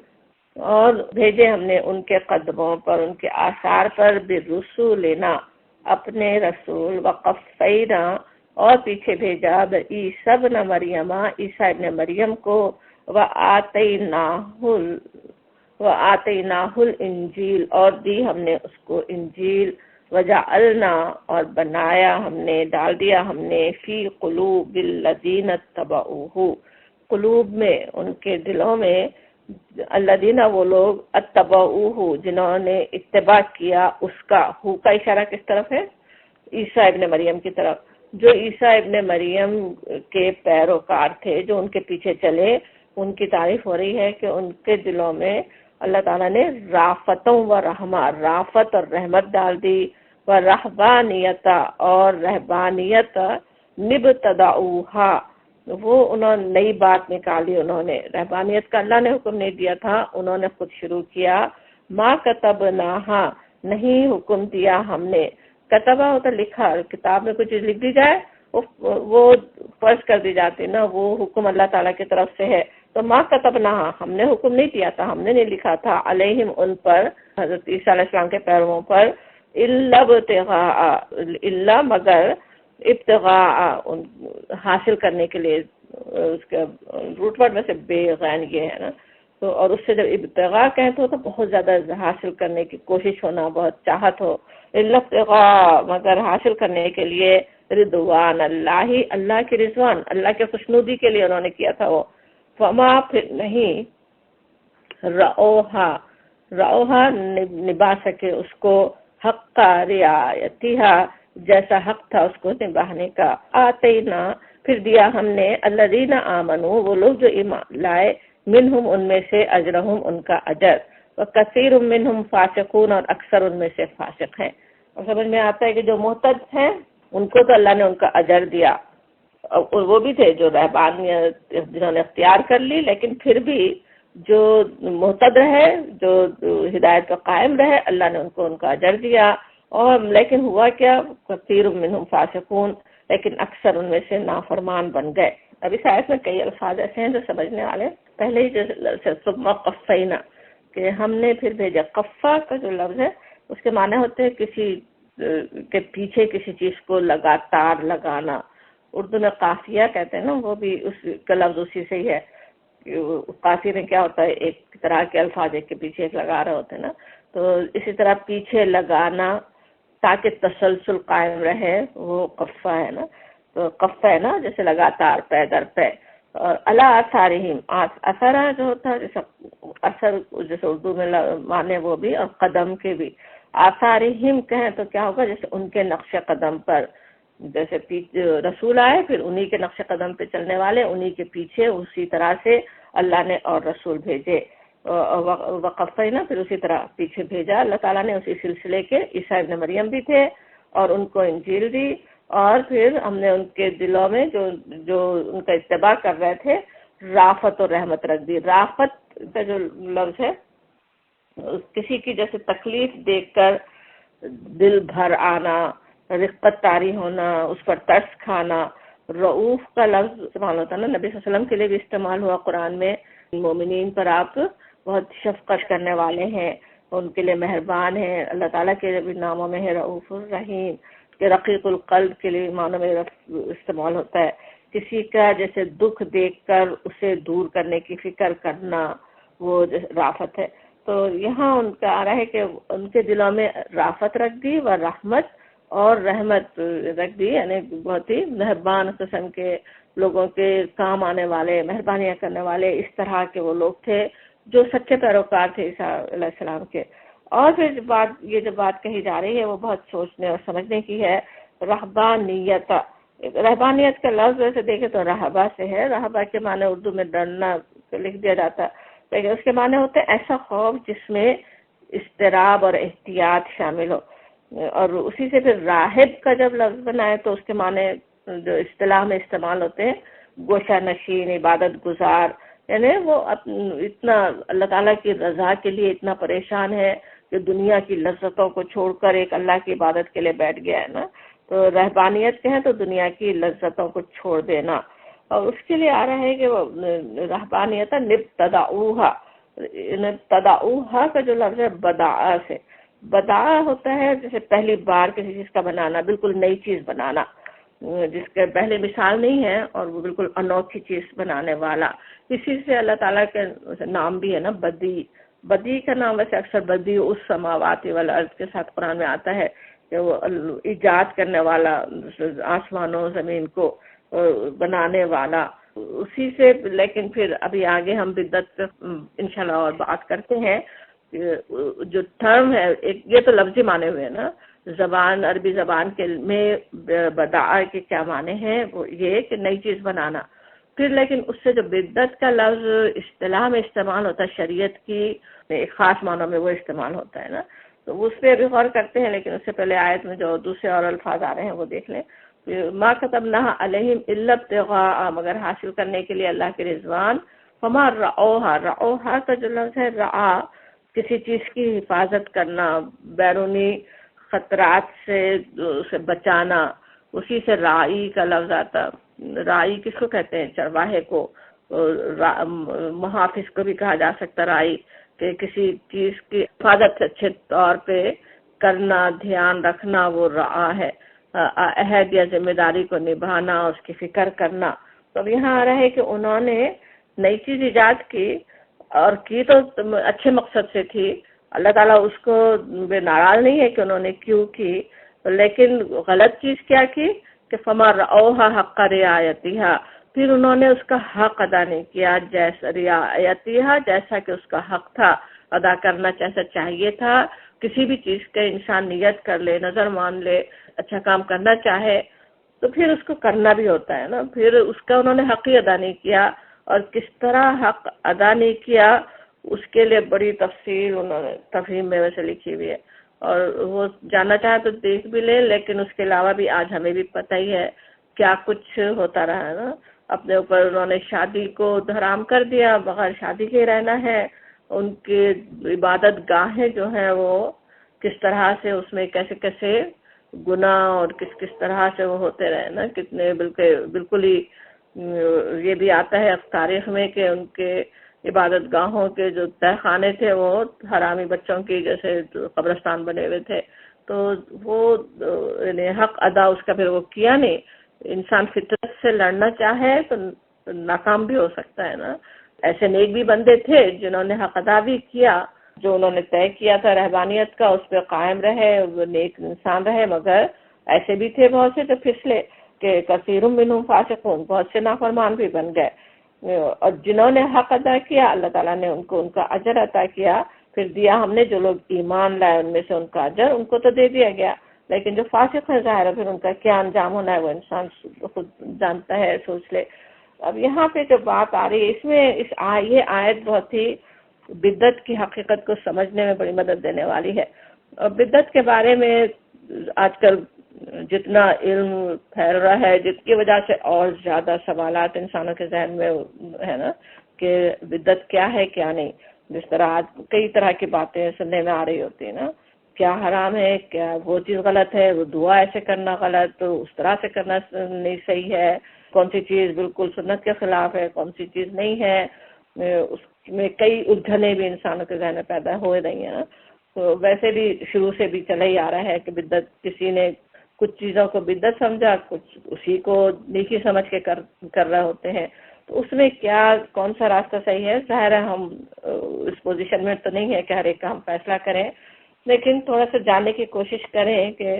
اور بھیجے ہم نے ان کے قدموں پر، ان کے آثار پر، برسولنا اپنے رسول، وقفینا اور پیچھے بھیجا بعیسی ابن مریم، عیسیٰ ابن مریم کو، وآتیناہ الانجیل اور دی ہم نے اس کو انجیل، وجعلنا اور بنایا ہم نے، ڈال دیا ہم نے، فی قلوب الذین اتبعوہ، قلوب میں ان کے دلوں میں، الذین وہ لوگ، اتبعوہ جنہوں نے اتباع کیا اس کا، ہو کا اشارہ کس طرف ہے، عیسیٰ ابن مریم کی طرف، جو عیسیٰ ابن مریم کے پیروکار تھے، جو ان کے پیچھے چلے، ان کی تعریف ہو رہی ہے کہ ان کے دلوں میں اللہ تعالیٰ نے رافتوں و رحمہ، رافت اور رحمت ڈال دی، و رہبانیت اور رہبانیت، نبتدعوہا وہ انہوں نے نئی بات نکالی، انہوں نے رہبانیت کا اللہ نے حکم نہیں دیا تھا، انہوں نے خود شروع کیا، ما کتبناہا نہیں حکم دیا ہم نے، کتبہ ہوتا لکھا، کتاب میں کوئی چیز لکھ دی جائے وہ فرض کر دی جاتی نا، وہ حکم اللہ تعالیٰ کی طرف سے ہے، تو ما کتبناہا ہم نے حکم نہیں دیا تھا، ہم نے نہیں لکھا تھا، علیہم ان پر، حضرت عیسیٰ علیہ السلام کے پیرووں پر، الا مگر ابتغاء حاصل کرنے کے لیے، اس کے روٹ ورڈ میں سے بے غین یہ ہے نا، تو اور اس سے جب ابتغاء کہتے ہو تو بہت زیادہ حاصل کرنے کی کوشش ہونا، بہت چاہت ہو. ابتغاء مگر حاصل کرنے کے لیے رضوان اللہ، اللہ کی رضوان، اللہ کے خوشنودی کے لیے انہوں نے کیا تھا وہ. فما پھر نہیں رعوہا نبھا سکے اس کو، حق رعایتہا جیسا حق تھا اس کو نبھانے کا. آتینا پھر دیا ہم نے الذین آمنوا وہ لوگ جو ایمان لائے، منہم ان میں سے اجرہم ان کا اجر، وکثیر منہم فاسقون اور اکثر ان میں سے فاسق ہیں. اور سمجھ میں آتا ہے کہ جو محتد ہیں ان کو تو اللہ نے ان کا اجر دیا، اور وہ بھی تھے جو رہبانیت جنہوں نے اختیار کر لی، لیکن پھر بھی جو محتد رہے، جو ہدایت کا قائم رہے، اللہ نے ان کو ان کا اجر دیا. اور لیکن ہوا کیا، کثیر منہم فاسقون، لیکن اکثر ان میں سے نافرمان بن گئے. اب اس آیت میں کئی الفاظ ایسے ہیں جو سمجھنے والے، پہلے ہی جو ثم قفینا کہ ہم نے پھر بھیجا. قفا کا جو لفظ ہے اس کے معنی ہوتے ہیں کسی کے پیچھے کسی چیز کو لگاتار لگانا. اردو میں قافیہ کہتے ہیں نا، وہ بھی اس کا لفظ اسی سے ہی ہے. قافیے میں کیا ہوتا ہے، ایک طرح کے الفاظ ایک کے پیچھے ایک لگا رہے ہوتے ہیں نا، تو اسی طرح پیچھے لگانا تاکہ تسلسل قائم رہے، وہ قفہ ہے نا. تو قفہ ہے نا جیسے لگاتار پے در پے. اور علی آثارہم، اثر جو ہوتا ہے جیسے اثر جیسے اردو میں مانے وہ بھی، اور قدم کے بھی. آثارہم کہیں تو کیا ہوگا، جیسے ان کے نقش قدم پر، جیسے رسول آئے پھر انہی کے نقش قدم پہ چلنے والے، انہی کے پیچھے اسی طرح سے اللہ نے اور رسول بھیجے. وقفینا پھر اسی طرح پیچھے بھیجا اللہ تعالیٰ نے اسی سلسلے کے. عیسیٰ ابن مریم بھی تھے اور ان کو انجیل دی، اور پھر ہم نے ان کے دلوں میں جو ان کا اتباع کر رہے تھے رافت اور رحمت رکھ دی. رافت کا جو لفظ ہے کسی کی جیسے تکلیف دیکھ کر دل بھر آنا، رقت طاری ہونا، اس پر ترس کھانا. رعوف کا لفظ استعمال ہوتا ہے نا، نبی صلی اللہ علیہ وسلم کے لیے بھی استعمال ہوا قرآن میں. مومنین پر آپ بہت شفقت کرنے والے ہیں، ان کے لیے مہربان ہیں. اللہ تعالیٰ کے بھی ناموں میں ہے رعوف الرحیم، کہ رقیق القلب کے لیے معنوں میں استعمال ہوتا ہے. کسی کا جیسے دکھ دیکھ کر اسے دور کرنے کی فکر کرنا، وہ رافت ہے. تو یہاں ان کا آ رہا ہے کہ ان کے دلوں میں رافت رکھ دی و رحمت اور رحمت رکھ دی، یعنی بہت ہی مہربان قسم کے لوگوں کے کام آنے والے، مہربانیاں کرنے والے، اس طرح کے وہ لوگ تھے جو سچے پیروکار تھے عیسیٰ علیہ السلام کے. اور پھر یہ جو بات کہی جا رہی ہے وہ بہت سوچنے اور سمجھنے کی ہے. رہبانیت، رہبانیت کا لفظ ویسے دیکھیں تو رہبہ سے ہے. رہبہ کے معنی اردو میں ڈرنا لکھ دیا جاتا، لیکن اس کے معنی ہوتے ہیں ایسا خوف جس میں اضطراب اور احتیاط شامل ہو. اور اسی سے پھر راہب کا جب لفظ بنائے تو اس کے معنی جو اصطلاح میں استعمال ہوتے ہیں گوشہ نشین، عبادت گزار، یعنی وہ اتنا اللہ تعالیٰ کی رضا کے لیے اتنا پریشان ہے کہ دنیا کی لذتوں کو چھوڑ کر ایک اللہ کی عبادت کے لیے بیٹھ گیا ہے نا. تو رہبانیت کہیں تو دنیا کی لذتوں کو چھوڑ دینا. اور اس کے لیے آ رہا ہے کہ وہ رہبانیت نبتدعوہا، نبتدعوہا کا جو لفظ ہے بدعا سے. بدعا ہوتا ہے جیسے پہلی بار کسی چیز کا بنانا، بالکل نئی چیز بنانا جس کے پہلے مثال نہیں ہے، اور وہ بالکل انوکھی چیز بنانے والا. اسی سے اللہ تعالیٰ کے نام بھی ہے نا بدی. بدی کا نام ویسے اکثر بدی اس سماوات والارض کے ساتھ قرآن میں آتا ہے کہ وہ ایجاد کرنے والا، آسمانوں زمین کو بنانے والا اسی سے. لیکن پھر ابھی آگے ہم بدعت انشاءاللہ اور بات کرتے ہیں. جو ٹرم ہے یہ تو لفظی معنی ہوئے نا، زبان عربی زبان کے میں بدعا کے کیا معنی ہیں، وہ یہ کہ نئی چیز بنانا. پھر لیکن اس سے جو بدعت کا لفظ اصطلاح میں استعمال ہوتا ہے شریعت کی ایک خاص معنوں میں وہ استعمال ہوتا ہے نا، تو اس پہ ابھی غور کرتے ہیں. لیکن اس سے پہلے آیت میں جو دوسرے اور الفاظ آ رہے ہیں وہ دیکھ لیں. ما كتبناها علیہم الا ابتغاء، مگر حاصل کرنے کے لیے اللہ کے رضوان. فما رعوها، رعوها کا جو لفظ ہے رعا، کسی چیز کی حفاظت کرنا، بیرونی خطرات سے اسے بچانا، اسی سے رائی کا لفظ آتا. رائی کس کو کہتے ہیں؟ چرواہے کو. محافظ کو بھی کہا جا سکتا رائی، کہ کسی چیز کی حفاظت اچھے طور پہ کرنا، دھیان رکھنا، وہ رعا ہے. عہد یا ذمہ داری کو نبھانا، اس کی فکر کرنا. تو اب یہاں آ رہا ہے کہ انہوں نے نئی چیز ایجاد کی اور کی تو اچھے مقصد سے تھی. اللہ تعالیٰ اس کو ناراض نہیں ہے کہ انہوں نے کیوں کی، لیکن غلط چیز کیا کی کہ فما رعوها حق رعایتها، پھر انہوں نے اس کا حق ادا نہیں کیا جیسا رعایتها، جیسا کہ اس کا حق تھا ادا کرنا، جیسا چاہیے تھا. کسی بھی چیز کا انسان نیت کر لے، نظر مان لے، اچھا کام کرنا چاہے تو پھر اس کو کرنا بھی ہوتا ہے نا. پھر اس کا انہوں نے حق ہی ادا نہیں کیا، اور کس طرح حق ادا نہیں کیا اس کے لیے بڑی تفصیل انہوں نے تفہیم میں ویسے لکھی ہوئی ہے، اور وہ جاننا چاہے تو دیکھ بھی لے. لیکن اس کے علاوہ بھی آج ہمیں بھی پتہ ہی ہے کیا کچھ ہوتا رہا ہے نا. اپنے اوپر انہوں نے شادی کو حرام کر دیا، بغیر شادی کے رہنا ہے. ان کی عبادت گاہیں جو ہیں وہ کس طرح سے اس میں کیسے کیسے گناہ اور کس طرح سے وہ ہوتے رہے نا. کتنے بالکل ہی یہ بھی آتا ہے تاریخ میں کہ ان کے عبادت گاہوں کے جو تہ خانے تھے وہ حرامی بچوں کی جیسے قبرستان بنے ہوئے تھے. تو وہ یعنی حق ادا اس کا پھر وہ کیا نہیں. انسان فطرت سے لڑنا چاہے تو ناکام بھی ہو سکتا ہے نا. ایسے نیک بھی بندے تھے جنہوں نے حق ادا بھی کیا، جو انہوں نے طے کیا تھا رہبانیت کا اس پہ قائم رہے، وہ نیک انسان رہے. مگر ایسے بھی تھے بہت سے جو پھسلے کہ کثیر منہم فاسقون، بہت سے نافرمان بھی بن گئے. اور جنہوں نے حق ادا کیا اللہ تعالیٰ نے ان کو ان کا اجر عطا کیا، پھر دیا ہم نے. جو لوگ ایمان لائے ان میں سے ان کا اجر ان کو تو دے دیا گیا، لیکن جو فاسق ہے ظاہر ہے پھر ان کا کیا انجام ہونا ہے وہ انسان خود جانتا ہے، سوچ لے. اب یہاں پہ جو بات آ رہی ہے اس میں یہ آیت بہت ہی بدعت کی حقیقت کو سمجھنے میں بڑی مدد دینے والی ہے. اور بدعت کے بارے میں آج کل جتنا علم پھیل رہا ہے، جس کی وجہ سے اور زیادہ سوالات انسانوں کے ذہن میں ہے نا کہ بدعت کیا ہے کیا نہیں. جس طرح آج کئی طرح کی باتیں سننے میں آ رہی ہوتی ہیں نا، کیا حرام ہے، کیا وہ چیز غلط ہے، وہ دعا ایسے کرنا غلط، تو اس طرح سے کرنا نہیں صحیح ہے، کون سی چیز بالکل سنت کے خلاف ہے، کون سی چیز نہیں ہے. اس میں کئی الجھنیں بھی انسانوں کے ذہن میں پیدا ہو رہی ہیں نا. تو ویسے بھی شروع سے بھی چلا ہی آ رہا ہے کہ بدعت کسی نے کچھ چیزوں کو بدعت سمجھا، کچھ اسی کو نیکی سمجھ کے کر رہے ہوتے ہیں. تو اس میں کیا کون سا راستہ صحیح ہے، ظاہر ہے ہم اس پوزیشن میں تو نہیں ہے کہ ہر ایک کا ہم فیصلہ کریں، لیکن تھوڑا سا جاننے کی کوشش کریں کہ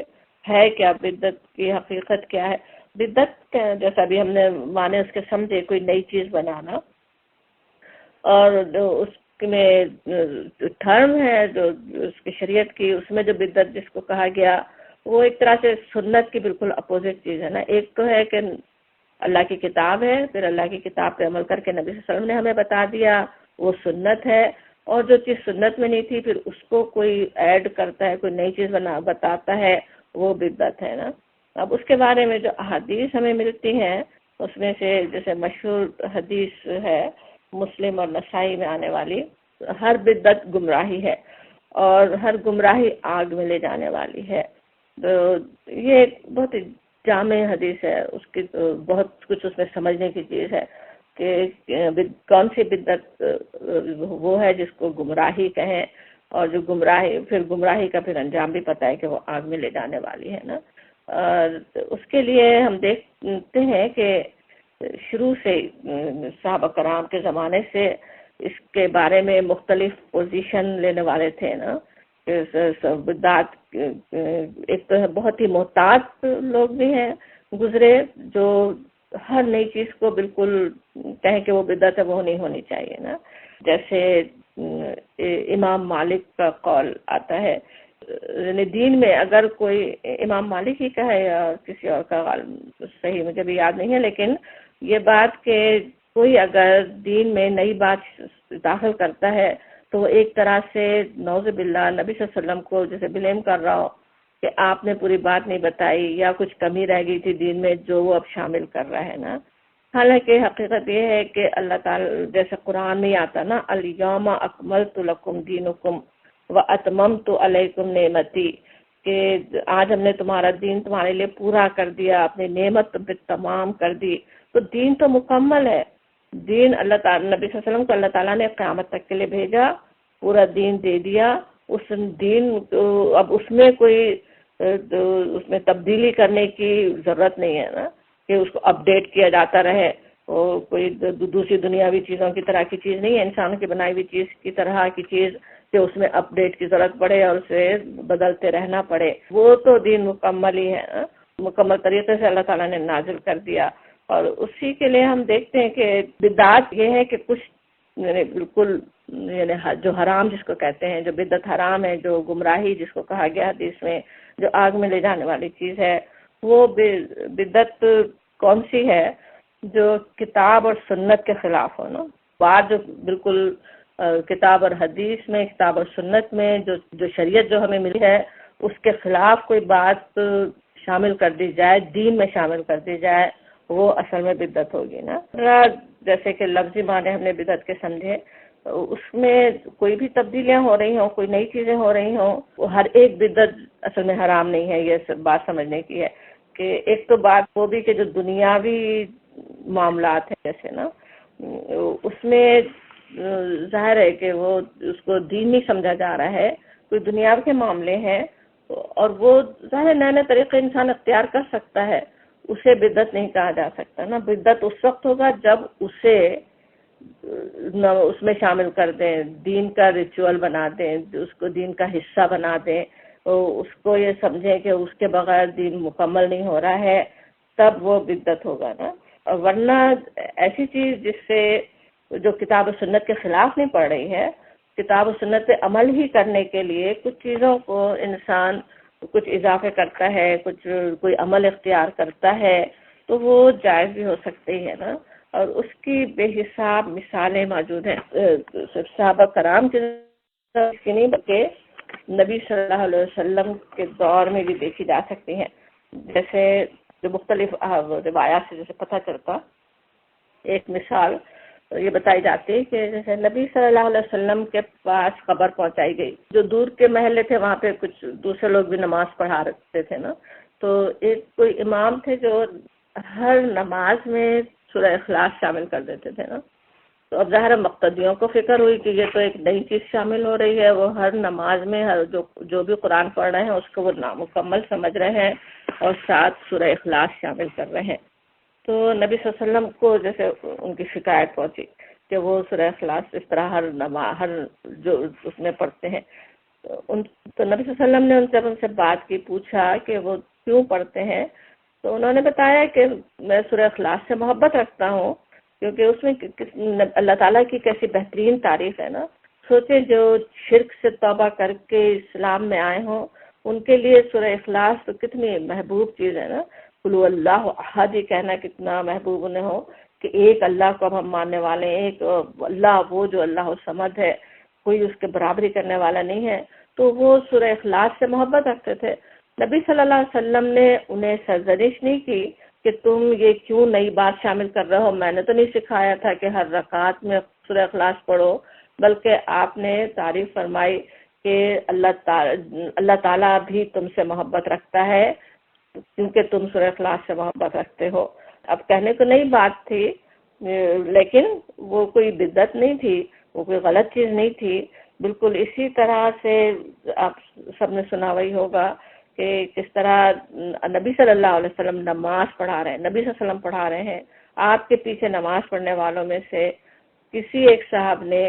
ہے کیا بدعت کی حقیقت کیا ہے. بدعت جیسا بھی ہم نے مانے اس کے سمجھے کوئی نئی چیز بنانا، اور اس میں ٹرم ہے جو اس کی شریعت کی، اس میں جو بدعت جس کو کہا گیا وہ ایک طرح سے سنت کی بالکل اپوزٹ چیز ہے نا. ایک تو ہے کہ اللہ کی کتاب ہے، پھر اللہ کی کتاب پہ عمل کر کے نبی صلی اللہ علیہ وسلم نے ہمیں بتا دیا وہ سنت ہے. اور جو چیز سنت میں نہیں تھی پھر اس کو کوئی ایڈ کرتا ہے، کوئی نئی چیز بتاتا ہے، وہ بدعت ہے نا. اب اس کے بارے میں جو احادیث ہمیں ملتی ہیں اس میں سے جیسے مشہور حدیث ہے مسلم اور نسائی میں آنے والی، ہر بدعت گمراہی ہے اور ہر گمراہی آگ میں لے جانے والی ہے. تو یہ بہت جامع حدیث ہے، اس کی بہت کچھ اس میں سمجھنے کی چیز ہے کہ کون سی بدعت وہ ہے جس کو گمراہی کہیں، اور جو گمراہی کا پھر انجام بھی پتہ ہے کہ وہ آگ میں لے جانے والی ہے نا. اس کے لیے ہم دیکھتے ہیں کہ شروع سے صحابہ کرام کے زمانے سے اس کے بارے میں مختلف پوزیشن لینے والے تھے نا. بدعت ایک تو بہت ہی محتاط لوگ بھی ہیں گزرے جو ہر نئی چیز کو بالکل کہیں کہ وہ بدعت ہے وہ نہیں ہونی چاہیے نا. جیسے امام مالک کا قول آتا ہے، یعنی دین میں اگر کوئی امام مالک ہی کا ہے یا کسی اور کا صحیح مجھے بھی یاد نہیں ہے، لیکن یہ بات کہ کوئی اگر دین میں نئی بات داخل کرتا ہے تو وہ ایک طرح سے نعوذ باللہ نبی صلی اللہ علیہ وسلم کو جیسے بلیم کر رہا ہو کہ آپ نے پوری بات نہیں بتائی یا کچھ کمی رہ گئی تھی دین میں جو وہ اب شامل کر رہا ہے نا. حالانکہ حقیقت یہ ہے کہ اللہ تعالی جیسے قرآن میں آتا نا الیوم اکملت لکم دینکم واتممت علیکم نعمتی، کہ آج ہم نے تمہارا دین تمہارے لیے پورا کر دیا، اپنی نعمت تم پہ تمام کر دی. تو دین تو مکمل ہے. دین اللہ تعالی نبی صلی اللہ علیہ وسلم کو اللہ تعالیٰ نے قیامت تک کے لیے بھیجا، پورا دین دے دیا. اس دین اب اس میں کوئی اس میں تبدیلی کرنے کی ضرورت نہیں ہے نا کہ اس کو اپ ڈیٹ کیا جاتا رہے وہ کوئی دوسری دنیاوی چیزوں کی طرح کی چیز نہیں ہے، انسانوں کی بنائی ہوئی چیز کی طرح کی چیز کہ اس میں اپ ڈیٹ کی ضرورت پڑے اور اسے بدلتے رہنا پڑے. وہ تو دین مکمل ہی ہے، مکمل طریقے سے اللہ تعالیٰ نے نازل کر دیا. اور اسی کے لیے ہم دیکھتے ہیں کہ بدعت یہ ہے کہ کچھ یعنی بالکل یعنی جو حرام جس کو کہتے ہیں، جو بدعت حرام ہے، جو گمراہی جس کو کہا گیا حدیث میں، جو آگ میں لے جانے والی چیز ہے، وہ بدعت کون سی ہے؟ جو کتاب اور سنت کے خلاف ہو نا. بات جو بالکل کتاب اور حدیث میں، کتاب اور سنت میں جو شریعت جو ہمیں ملی ہے اس کے خلاف کوئی بات شامل کر دی جائے، دین میں شامل کر دی جائے، وہ اصل میں بدعت ہوگی نا. جیسے کہ لفظی معنی ہم نے بدعت کے سمجھے، اس میں کوئی بھی تبدیلیاں ہو رہی ہوں، کوئی نئی چیزیں ہو رہی ہوں، وہ ہر ایک بدعت اصل میں حرام نہیں ہے. یہ بات سمجھنے کی ہے کہ ایک تو بات وہ بھی کہ جو دنیاوی معاملات ہیں جیسے نا، اس میں ظاہر ہے کہ وہ اس کو دین نہیں سمجھا جا رہا ہے، کوئی دنیا کے معاملے ہیں اور وہ ظاہر نئے نئے طریقے انسان اختیار کر سکتا ہے، اسے بدعت نہیں کہا جا سکتا نا. بدعت اس وقت ہوگا جب اسے اس میں شامل کر دیں، دین کا ریچول بنا دیں، اس کو دین کا حصہ بنا دیں، اس کو یہ سمجھیں کہ اس کے بغیر دین مکمل نہیں ہو رہا ہے، تب وہ بدعت ہوگا نا. ورنہ ایسی چیز جس سے جو کتاب و سنت کے خلاف نہیں پڑ رہی ہے، کتاب و سنت پہ عمل ہی کرنے کے لیے کچھ چیزوں کو انسان کچھ اضافے کرتا ہے، کچھ کوئی عمل اختیار کرتا ہے، تو وہ جائز بھی ہو سکتی ہے نا. اور اس کی بے حساب مثالیں موجود ہیں، صحابہ کرام کی نہیں بلکہ نبی صلی اللہ علیہ وسلم کے دور میں بھی دیکھی جا سکتی ہیں. جیسے جو مختلف روایات سے جیسے پتہ چلتا، ایک مثال یہ بتائی جاتی ہے کہ جیسے نبی صلی اللہ علیہ وسلم کے پاس خبر پہنچائی گئی، جو دور کے محلے تھے وہاں پہ کچھ دوسرے لوگ بھی نماز پڑھا رکھتے تھے نا، تو ایک کوئی امام تھے جو ہر نماز میں سورہ اخلاص شامل کر دیتے تھے نا. تو اب ظاہر مقتدیوں کو فکر ہوئی کہ یہ تو ایک نئی چیز شامل ہو رہی ہے، وہ ہر نماز میں جو بھی قرآن پڑھ رہے ہیں اس کو وہ نامکمل سمجھ رہے ہیں اور ساتھ سورہ اخلاص شامل کر رہے ہیں. تو نبی صلی اللہ علیہ وسلم کو جیسے ان کی شکایت پہنچی کہ وہ سورہ اخلاص اس طرح ہر جو اس میں پڑھتے ہیں. تو نبی صلی اللہ علیہ وسلم نے ان سے بات کی، پوچھا کہ وہ کیوں پڑھتے ہیں. تو انہوں نے بتایا کہ میں سورہ اخلاص سے محبت رکھتا ہوں کیونکہ اس میں اللہ تعالیٰ کی کیسی بہترین تعریف ہے نا. سوچیں جو شرک سے توبہ کر کے اسلام میں آئے ہوں ان کے لیے سورہ اخلاص تو کتنی محبوب چیز ہے نا. قل هو اللہ احد، یہ کہنا کتنا محبوب انہیں ہو کہ ایک اللہ کو ہم ماننے والے ہیں، ایک اللہ، وہ جو اللہ الصمد ہے، کوئی اس کے برابری کرنے والا نہیں ہے. تو وہ سورہ اخلاص سے محبت رکھتے تھے. نبی صلی اللہ علیہ وسلم نے انہیں سرزنش نہیں کی کہ تم یہ کیوں نئی بات شامل کر رہے ہو، میں نے تو نہیں سکھایا تھا کہ ہر رکعت میں سورہ اخلاص پڑھو، بلکہ آپ نے تعریف فرمائی کہ اللہ تعالیٰ بھی تم سے محبت رکھتا ہے کیونکہ تم سورہ اخلاص سے محبت رکھتے ہو. اب کہنے کو نئی بات تھی لیکن وہ کوئی بدعت نہیں تھی، وہ کوئی غلط چیز نہیں تھی. بالکل اسی طرح سے آپ سب نے سنا وہی ہوگا کہ کس طرح نبی صلی اللہ علیہ وسلم نماز پڑھا رہے ہیں، نبی صلی اللہ علیہ وسلم پڑھا رہے ہیں، آپ کے پیچھے نماز پڑھنے والوں میں سے کسی ایک صاحب نے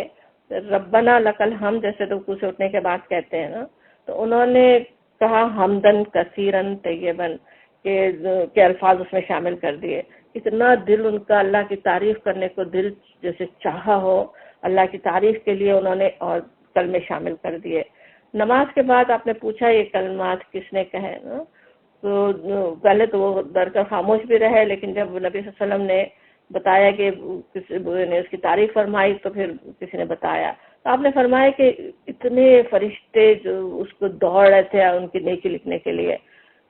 ربنا لک الحمد جیسے رکوع سے اٹھنے کے بعد کہتے ہیں نا، تو انہوں نے کہا حمدن کثیرن طیبن کہ الفاظ اس میں شامل کر دیے. اتنا دل ان کا اللہ کی تعریف کرنے کو دل جیسے چاہا ہو، اللہ کی تعریف کے لیے انہوں نے اور کلمے شامل کر دیے. نماز کے بعد آپ نے پوچھا یہ کلمات کس نے کہے نا، تو پہلے تو وہ ڈر کر خاموش بھی رہے، لیکن جب نبی صلی اللہ علیہ وسلم نے بتایا کہ کسی نے اس کی تعریف فرمائی تو پھر کسی نے بتایا. تو آپ نے فرمایا کہ اتنے فرشتے جو اس کو دوڑ رہے تھے ان کی نیکی لکھنے کے لیے،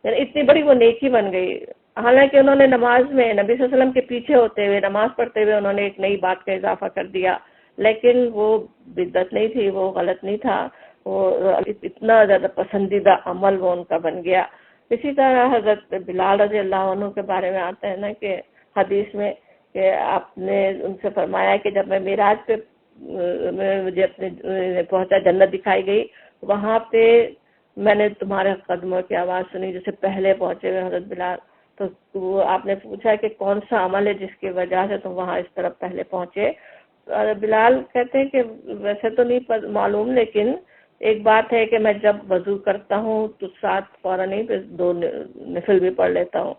یعنی اتنی بڑی وہ نیکی بن گئی. حالانکہ انہوں نے نماز میں نبی صلی اللہ علیہ وسلم کے پیچھے ہوتے ہوئے نماز پڑھتے ہوئے انہوں نے ایک نئی بات کا اضافہ کر دیا، لیکن وہ بدعت نہیں تھی، وہ غلط نہیں تھا، وہ اتنا زیادہ پسندیدہ عمل وہ ان کا بن گیا. اسی طرح حضرت بلال رضی اللہ عنہ کے بارے میں آتا ہے نا کہ حدیث میں کہ آپ نے ان سے فرمایا کہ جب میں معراج پہ مجھے اپنے پہنچا، جنت دکھائی گئی، وہاں پہ میں نے تمہارے قدموں کی آواز سنی جیسے پہلے پہنچے ہوئے حضرت بلال. تو وہ آپ نے پوچھا کہ کون سا عمل ہے جس کی وجہ سے تم وہاں اس طرف پہلے پہنچے. بلال کہتے ہیں کہ ویسے تو نہیں معلوم، لیکن ایک بات ہے کہ میں جب وضو کرتا ہوں تو ساتھ فوراً ہی 2 نفل بھی پڑھ لیتا ہوں.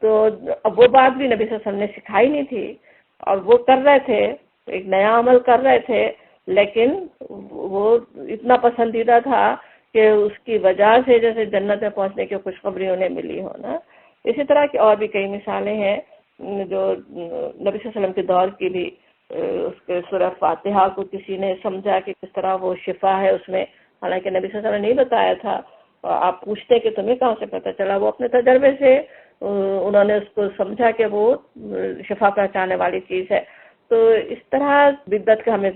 تو اب وہ بات بھی نبی صلی اللہ علیہ وسلم نے سکھائی نہیں تھی، اور وہ کر رہے تھے، ایک نیا عمل کر رہے تھے، لیکن وہ اتنا پسندیدہ تھا کہ اس کی وجہ سے جیسے جنت میں پہنچنے کی خوشخبری انہیں ملی ہو نا. اسی طرح کی اور بھی کئی مثالیں ہیں جو نبی صلی اللہ علیہ وسلم کے دور کی بھی. اس کے سورہ فاتحہ کو کسی نے سمجھا کہ کس طرح وہ شفا ہے اس میں، حالانکہ نبی صلی اللہ علیہ وسلم نے نہیں بتایا تھا. آپ پوچھتے کہ تمہیں کہاں سے پتہ چلا؟ وہ اپنے تجربے سے انہوں نے اس کو سمجھا کہ وہ شفا پہنچانے والی چیز ہے. تو اس طرح بدعت کا ہمیں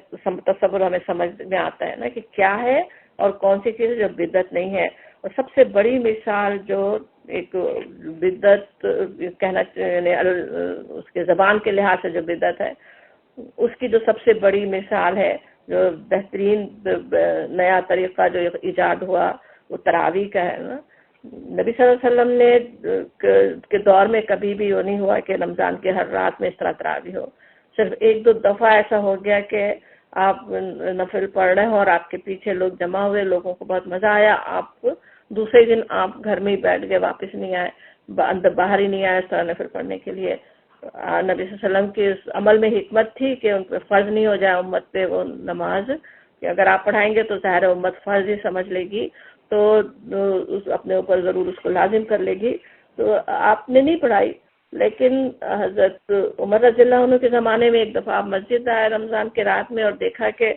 تصور ہمیں سمجھ میں آتا ہے نا کہ کیا ہے اور کون سی چیز جو بدعت نہیں ہے. اور سب سے بڑی مثال جو ایک بدعت کہنا یعنی اس کے زبان کے لحاظ سے جو بدعت ہے، اس کی جو سب سے بڑی مثال ہے، جو بہترین نیا طریقہ جو ایجاد ہوا، وہ تراویح کا ہے نا. نبی صلی اللہ علیہ وسلم نے کے دور میں کبھی بھی یہ نہیں ہوا کہ رمضان کے ہر رات میں اس طرح تراویح ہو. صرف 1-2 دفعہ ایسا ہو گیا کہ آپ نفل پڑھ رہے ہوں اور آپ کے پیچھے لوگ جمع ہوئے، لوگوں کو بہت مزہ آیا، آپ دوسرے دن آپ گھر میں ہی بیٹھ گئے، واپس نہیں آئے، اندر باہر ہی نہیں آئے اس طرح نفل پڑھنے کے لیے. نبی صلی اللہ علیہ وسلم کے اس عمل میں حکمت تھی کہ ان پہ فرض نہیں ہو جائے امت پہ وہ نماز، کہ اگر آپ پڑھائیں گے تو ظاہر امت فرض ہی سمجھ لے گی، تو اپنے اوپر ضرور اس کو لازم کر لے گی. تو آپ نے نہیں پڑھائی. لیکن حضرت عمر رضی اللہ عنہ کے زمانے میں ایک دفعہ آپ مسجد آئے رمضان کے رات میں اور دیکھا کہ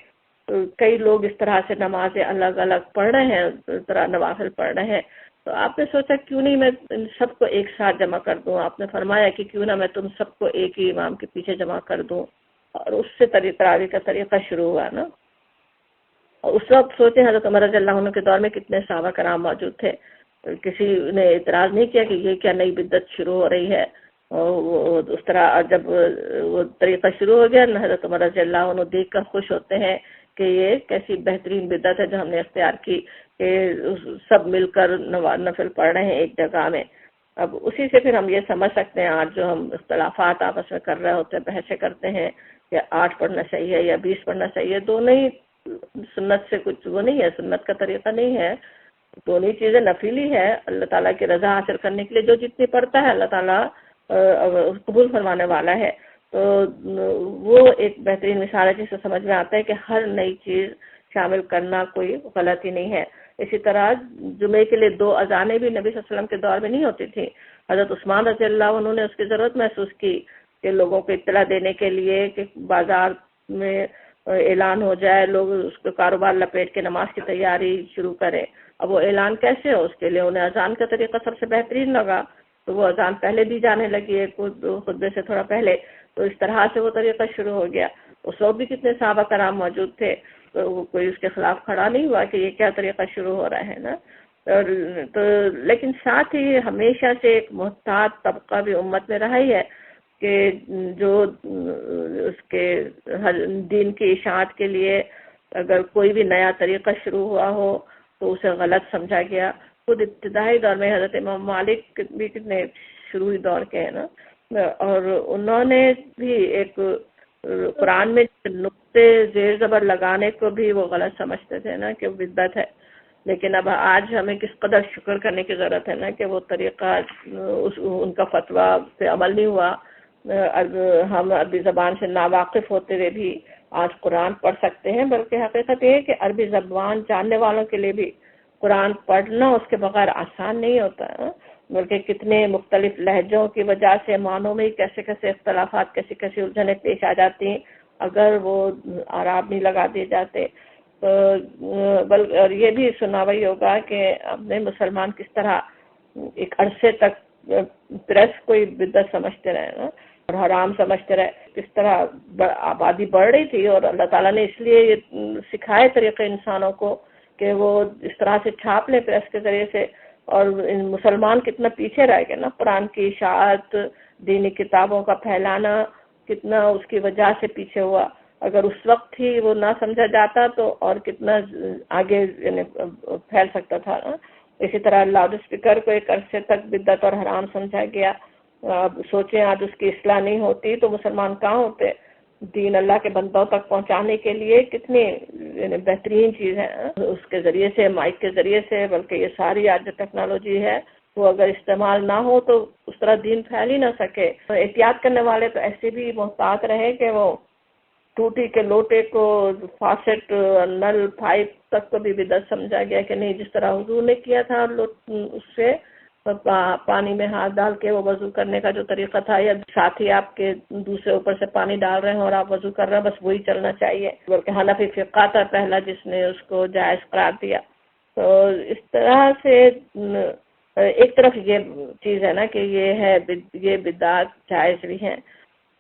کئی لوگ اس طرح سے نمازیں الگ الگ پڑھ رہے ہیں، اس طرح نوافل پڑھ رہے ہیں. تو آپ نے سوچا کیوں نہیں میں ان سب کو ایک ساتھ جمع کر دوں. آپ نے فرمایا کہ کیوں نہ میں تم سب کو ایک ہی امام کے پیچھے جمع کر دوں، اور اس سے تراویح کا طریقہ شروع ہوا نا. اور اس وقت سوچیں حضرت عمر رضی اللہ عنہ کے دور میں کتنے صحابہ کرام موجود تھے، کسی نے اعتراض نہیں کیا کہ یہ کیا نئی بدعت شروع ہو رہی ہے. اور اس طرح جب وہ طریقہ شروع ہو گیا، حضرت عمر رضی اللہ عنہ دیکھ کر خوش ہوتے ہیں کہ یہ کیسی بہترین بدعت ہے جو ہم نے اختیار کی کہ سب مل کر نفل پڑھ رہے ہیں ایک جگہ میں. اب اسی سے پھر ہم یہ سمجھ سکتے ہیں آج جو ہم اختلافات آپس میں کر رہے ہوتے ہیں، بحثیں کرتے ہیں کہ 8 پڑھنا چاہیے یا 20 پڑھنا چاہیے، دونوں ہی سنت سے کچھ وہ نہیں ہے، سنت کا طریقہ نہیں ہے. دونوں چیزیں نفلی ہے. اللہ تعالیٰ کی رضا حاصل کرنے کے لیے جو جتنی پڑھتا ہے اللہ تعالیٰ قبول فرمانے والا ہے. تو وہ ایک بہترین مثال ہے جس سے سمجھ میں آتا ہے کہ ہر نئی چیز شامل کرنا کوئی غلطی نہیں ہے. اسی طرح جمعے کے لیے 2 اذانیں بھی نبی صلی اللہ علیہ وسلم کے دور میں نہیں ہوتی تھیں. حضرت عثمان رضی اللہ عنہ نے اس کی ضرورت محسوس کی کہ لوگوں کو اطلاع دینے کے لیے کہ بازار میں اعلان ہو جائے، لوگ اس کو کاروبار لپیٹ کے نماز کی تیاری شروع کریں. اب وہ اعلان کیسے ہو؟ اس کے لیے انہیں اذان کا طریقہ سب سے بہترین لگا، تو وہ اذان پہلے دی جانے لگی ہے خطبے سے تھوڑا پہلے. تو اس طرح سے وہ طریقہ شروع ہو گیا. اس وقت بھی کتنے صحابہ کرام موجود تھے، تو کوئی اس کے خلاف کھڑا نہیں ہوا کہ یہ کیا طریقہ شروع ہو رہا ہے نا. تو لیکن ساتھ ہی ہمیشہ سے ایک محتاط طبقہ بھی امت میں رہا ہی ہے کہ جو اس کے دین کی اشاعت کے لیے اگر کوئی بھی نیا طریقہ شروع ہوا ہو تو اسے غلط سمجھا گیا. خود ابتدائی دور میں حضرت امام مالک بھی کتنے شروعی دور کے ہیں نا، اور انہوں نے بھی ایک قرآن میں نقطے زیر زبر لگانے کو بھی وہ غلط سمجھتے تھے نا کہ وہ بدعت ہے. لیکن اب آج ہمیں کس قدر شکر کرنے کی ضرورت ہے نا کہ وہ طریقہ ان کا فتویٰ پہ عمل نہیں ہوا. ہم عربی زبان سے ناواقف ہوتے ہوئے بھی آج قرآن پڑھ سکتے ہیں، بلکہ حقیقت یہ ہے کہ عربی زبان جاننے والوں کے لیے بھی قرآن پڑھنا اس کے بغیر آسان نہیں ہوتا ہے، بلکہ کتنے مختلف لہجوں کی وجہ سے معنوں میں کیسے کیسے اختلافات، کیسی کیسی الجھنیں پیش آ جاتی ہیں اگر وہ اعراب نہیں لگا دیے جاتے. اور یہ بھی سنا وہی ہوگا کہ اپنے مسلمان کس طرح ایک عرصے تک پریس کوئی بدعت سمجھتے رہے نا اور حرام سمجھتے رہے. کس طرح آبادی بڑھ رہی تھی اور اللہ تعالیٰ نے اس لیے یہ سکھائے طریقے انسانوں کو کہ وہ اس طرح سے چھاپ لیں پریس کے ذریعے سے. اور مسلمان کتنا پیچھے رہ گئے نا، قرآن کی اشاعت، دینی کتابوں کا پھیلانا کتنا اس کی وجہ سے پیچھے ہوا. اگر اس وقت ہی وہ نہ سمجھا جاتا تو اور کتنا آگے یعنی پھیل سکتا تھا نا. اسی طرح لاؤڈ اسپیکر کو ایک عرصے تک بدعت اور حرام سمجھا گیا. اب سوچیں آج اس کی اصلاح نہیں ہوتی تو مسلمان کہاں ہوتے. دین اللہ کے بندوں تک پہنچانے کے لیے کتنی بہترین چیز ہے اس کے ذریعے سے، مائک کے ذریعے سے. بلکہ یہ ساری آج جو ٹیکنالوجی ہے وہ اگر استعمال نہ ہو تو اس طرح دین پھیل ہی نہ سکے. احتیاط کرنے والے تو ایسے بھی محتاط رہے کہ وہ ٹوٹی کے لوٹے کو، فاسٹ، نل، پائپ تک کو بھی بدعت سمجھا گیا کہ نہیں، جس طرح حضور نے کیا تھا اس سے پانی میں ہاتھ ڈال کے وہ وضو کرنے کا جو طریقہ تھا، یا ساتھ ہی آپ کے دوسرے اوپر سے پانی ڈال رہے ہیں اور آپ وضو کر رہے ہیں، بس وہی چلنا چاہیے. بلکہ حنفی فقہ تھا پہلا جس نے اس کو جائز قرار دیا. تو اس طرح سے ایک طرف یہ چیز ہے نا کہ یہ بدعات جائز بھی ہیں،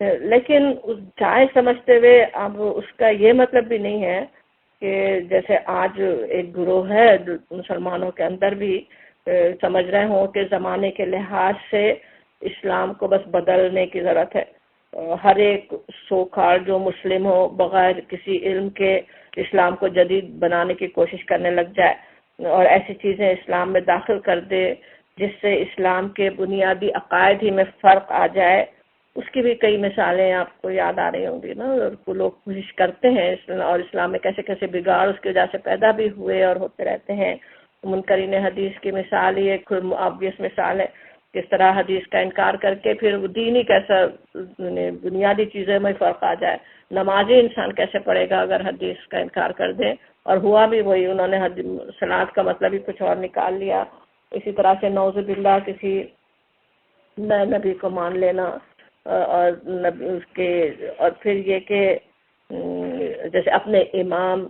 لیکن جائز سمجھتے ہوئے اب اس کا یہ مطلب بھی نہیں ہے کہ جیسے آج ایک گروہ ہے مسلمانوں کے اندر بھی سمجھ رہے ہوں کہ زمانے کے لحاظ سے اسلام کو بس بدلنے کی ضرورت ہے. ہر ایک سوکھار جو مسلم ہو بغیر کسی علم کے اسلام کو جدید بنانے کی کوشش کرنے لگ جائے اور ایسی چیزیں اسلام میں داخل کر دے جس سے اسلام کے بنیادی عقائد ہی میں فرق آ جائے. اس کی بھی کئی مثالیں آپ کو یاد آ رہی ہوں گی نا. لوگ کوشش کرتے ہیں اور اسلام میں کیسے کیسے بگاڑ اس کی وجہ سے پیدا بھی ہوئے اور ہوتے رہتے ہیں. منکرین حدیث کی مثال ہی ایک آبویس مثال ہے. کس طرح حدیث کا انکار کر کے پھر دینی کیسا بنیادی چیزیں میں فرق آ جائے. نمازی انسان کیسے پڑھے گا اگر حدیث کا انکار کر دے؟ اور ہوا بھی وہی، انہوں نے صلاۃ کا مطلب ہی کچھ اور نکال لیا. اسی طرح سے نعوذ باللہ کسی نئے نبی کو مان لینا اور اس کے، اور پھر یہ کہ جیسے اپنے امام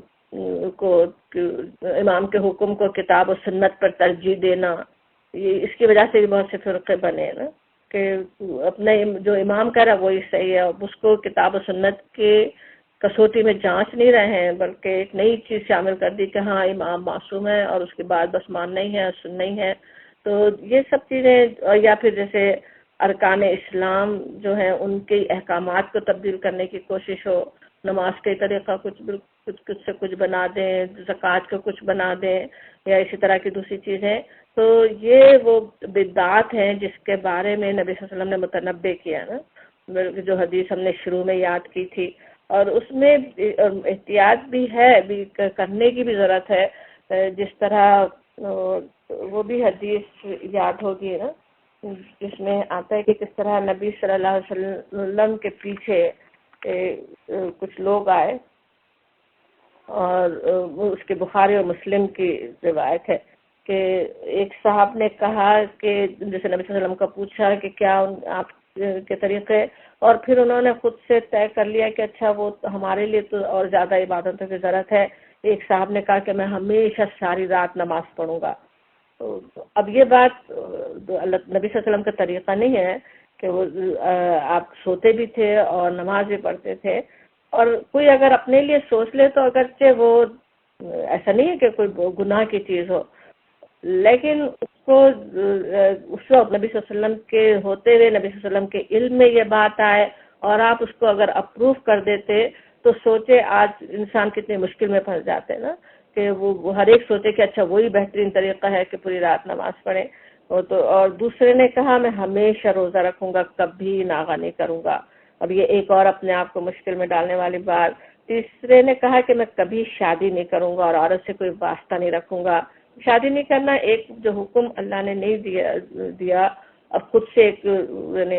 کے حکم کو کتاب و سنت پر ترجیح دینا. یہ اس کی وجہ سے بھی بہت سے فرقے بنے نا کہ اپنے جو امام کہہ رہا وہی صحیح ہے، اس کو کتاب و سنت کے کسوٹی میں جانچ نہیں رہے ہیں بلکہ ایک نئی چیز شامل کر دی کہ ہاں امام معصوم ہے اور اس کے بعد بس ماننا ہی ہے، سننا ہی ہے. تو یہ سب چیزیں، یا پھر جیسے ارکان اسلام جو ہیں ان کے احکامات کو تبدیل کرنے کی کوشش ہو، نماز کے طریقہ کچھ سے کچھ بنا دیں، زکوٰۃ کو کچھ بنا دیں، یا اسی طرح کی دوسری چیزیں. تو یہ وہ بدعات ہیں جس کے بارے میں نبی صلی اللہ علیہ وسلم نے متنبع کیا نا، جو حدیث ہم نے شروع میں یاد کی تھی. اور اس میں احتیاط بھی ہے، بھی کرنے کی بھی ضرورت ہے. جس طرح وہ بھی حدیث یاد ہوگی نا جس میں آتا ہے کہ کس طرح نبی صلی اللہ علیہ وسلم کے پیچھے کچھ لوگ آئے، اور اس کے بخاری اور مسلم کی روایت ہے کہ ایک صاحب نے کہا کہ جیسے نبی صلی اللہ علیہ وسلم کا پوچھا کہ کیا آپ کے طریقے، اور پھر انہوں نے خود سے طے کر لیا کہ اچھا وہ ہمارے لیے تو اور زیادہ عبادتوں کی ضرورت ہے. ایک صاحب نے کہا کہ میں ہمیشہ ساری رات نماز پڑھوں گا. تو اب یہ بات نبی صلی اللہ علیہ وسلم کا طریقہ نہیں ہے کہ وہ آپ سوتے بھی تھے اور نماز بھی پڑھتے تھے. اور کوئی اگر اپنے لیے سوچ لے تو اگرچہ وہ ایسا نہیں ہے کہ کوئی گناہ کی چیز ہو، لیکن اس کو اس وقت نبی صلی اللہ علیہ وسلم کے ہوتے ہوئے نبی صلی اللہ علیہ وسلم کے علم میں یہ بات آئے اور آپ اس کو اگر اپروو کر دیتے تو سوچے آج انسان کتنی مشکل میں پھنس جاتے نا کہ وہ ہر ایک سوچے کہ اچھا وہی بہترین طریقہ ہے کہ پوری رات نماز پڑھے. اور دوسرے نے کہا میں ہمیشہ روزہ رکھوں گا، کبھی ناغہ نہیں کروں گا. اب یہ ایک اور اپنے آپ کو مشکل میں ڈالنے والی بات. تیسرے نے کہا کہ میں کبھی شادی نہیں کروں گا اور عورت سے کوئی واسطہ نہیں رکھوں گا. شادی نہیں کرنا ایک جو حکم اللہ نے نہیں دیا اب خود سے ایک یعنی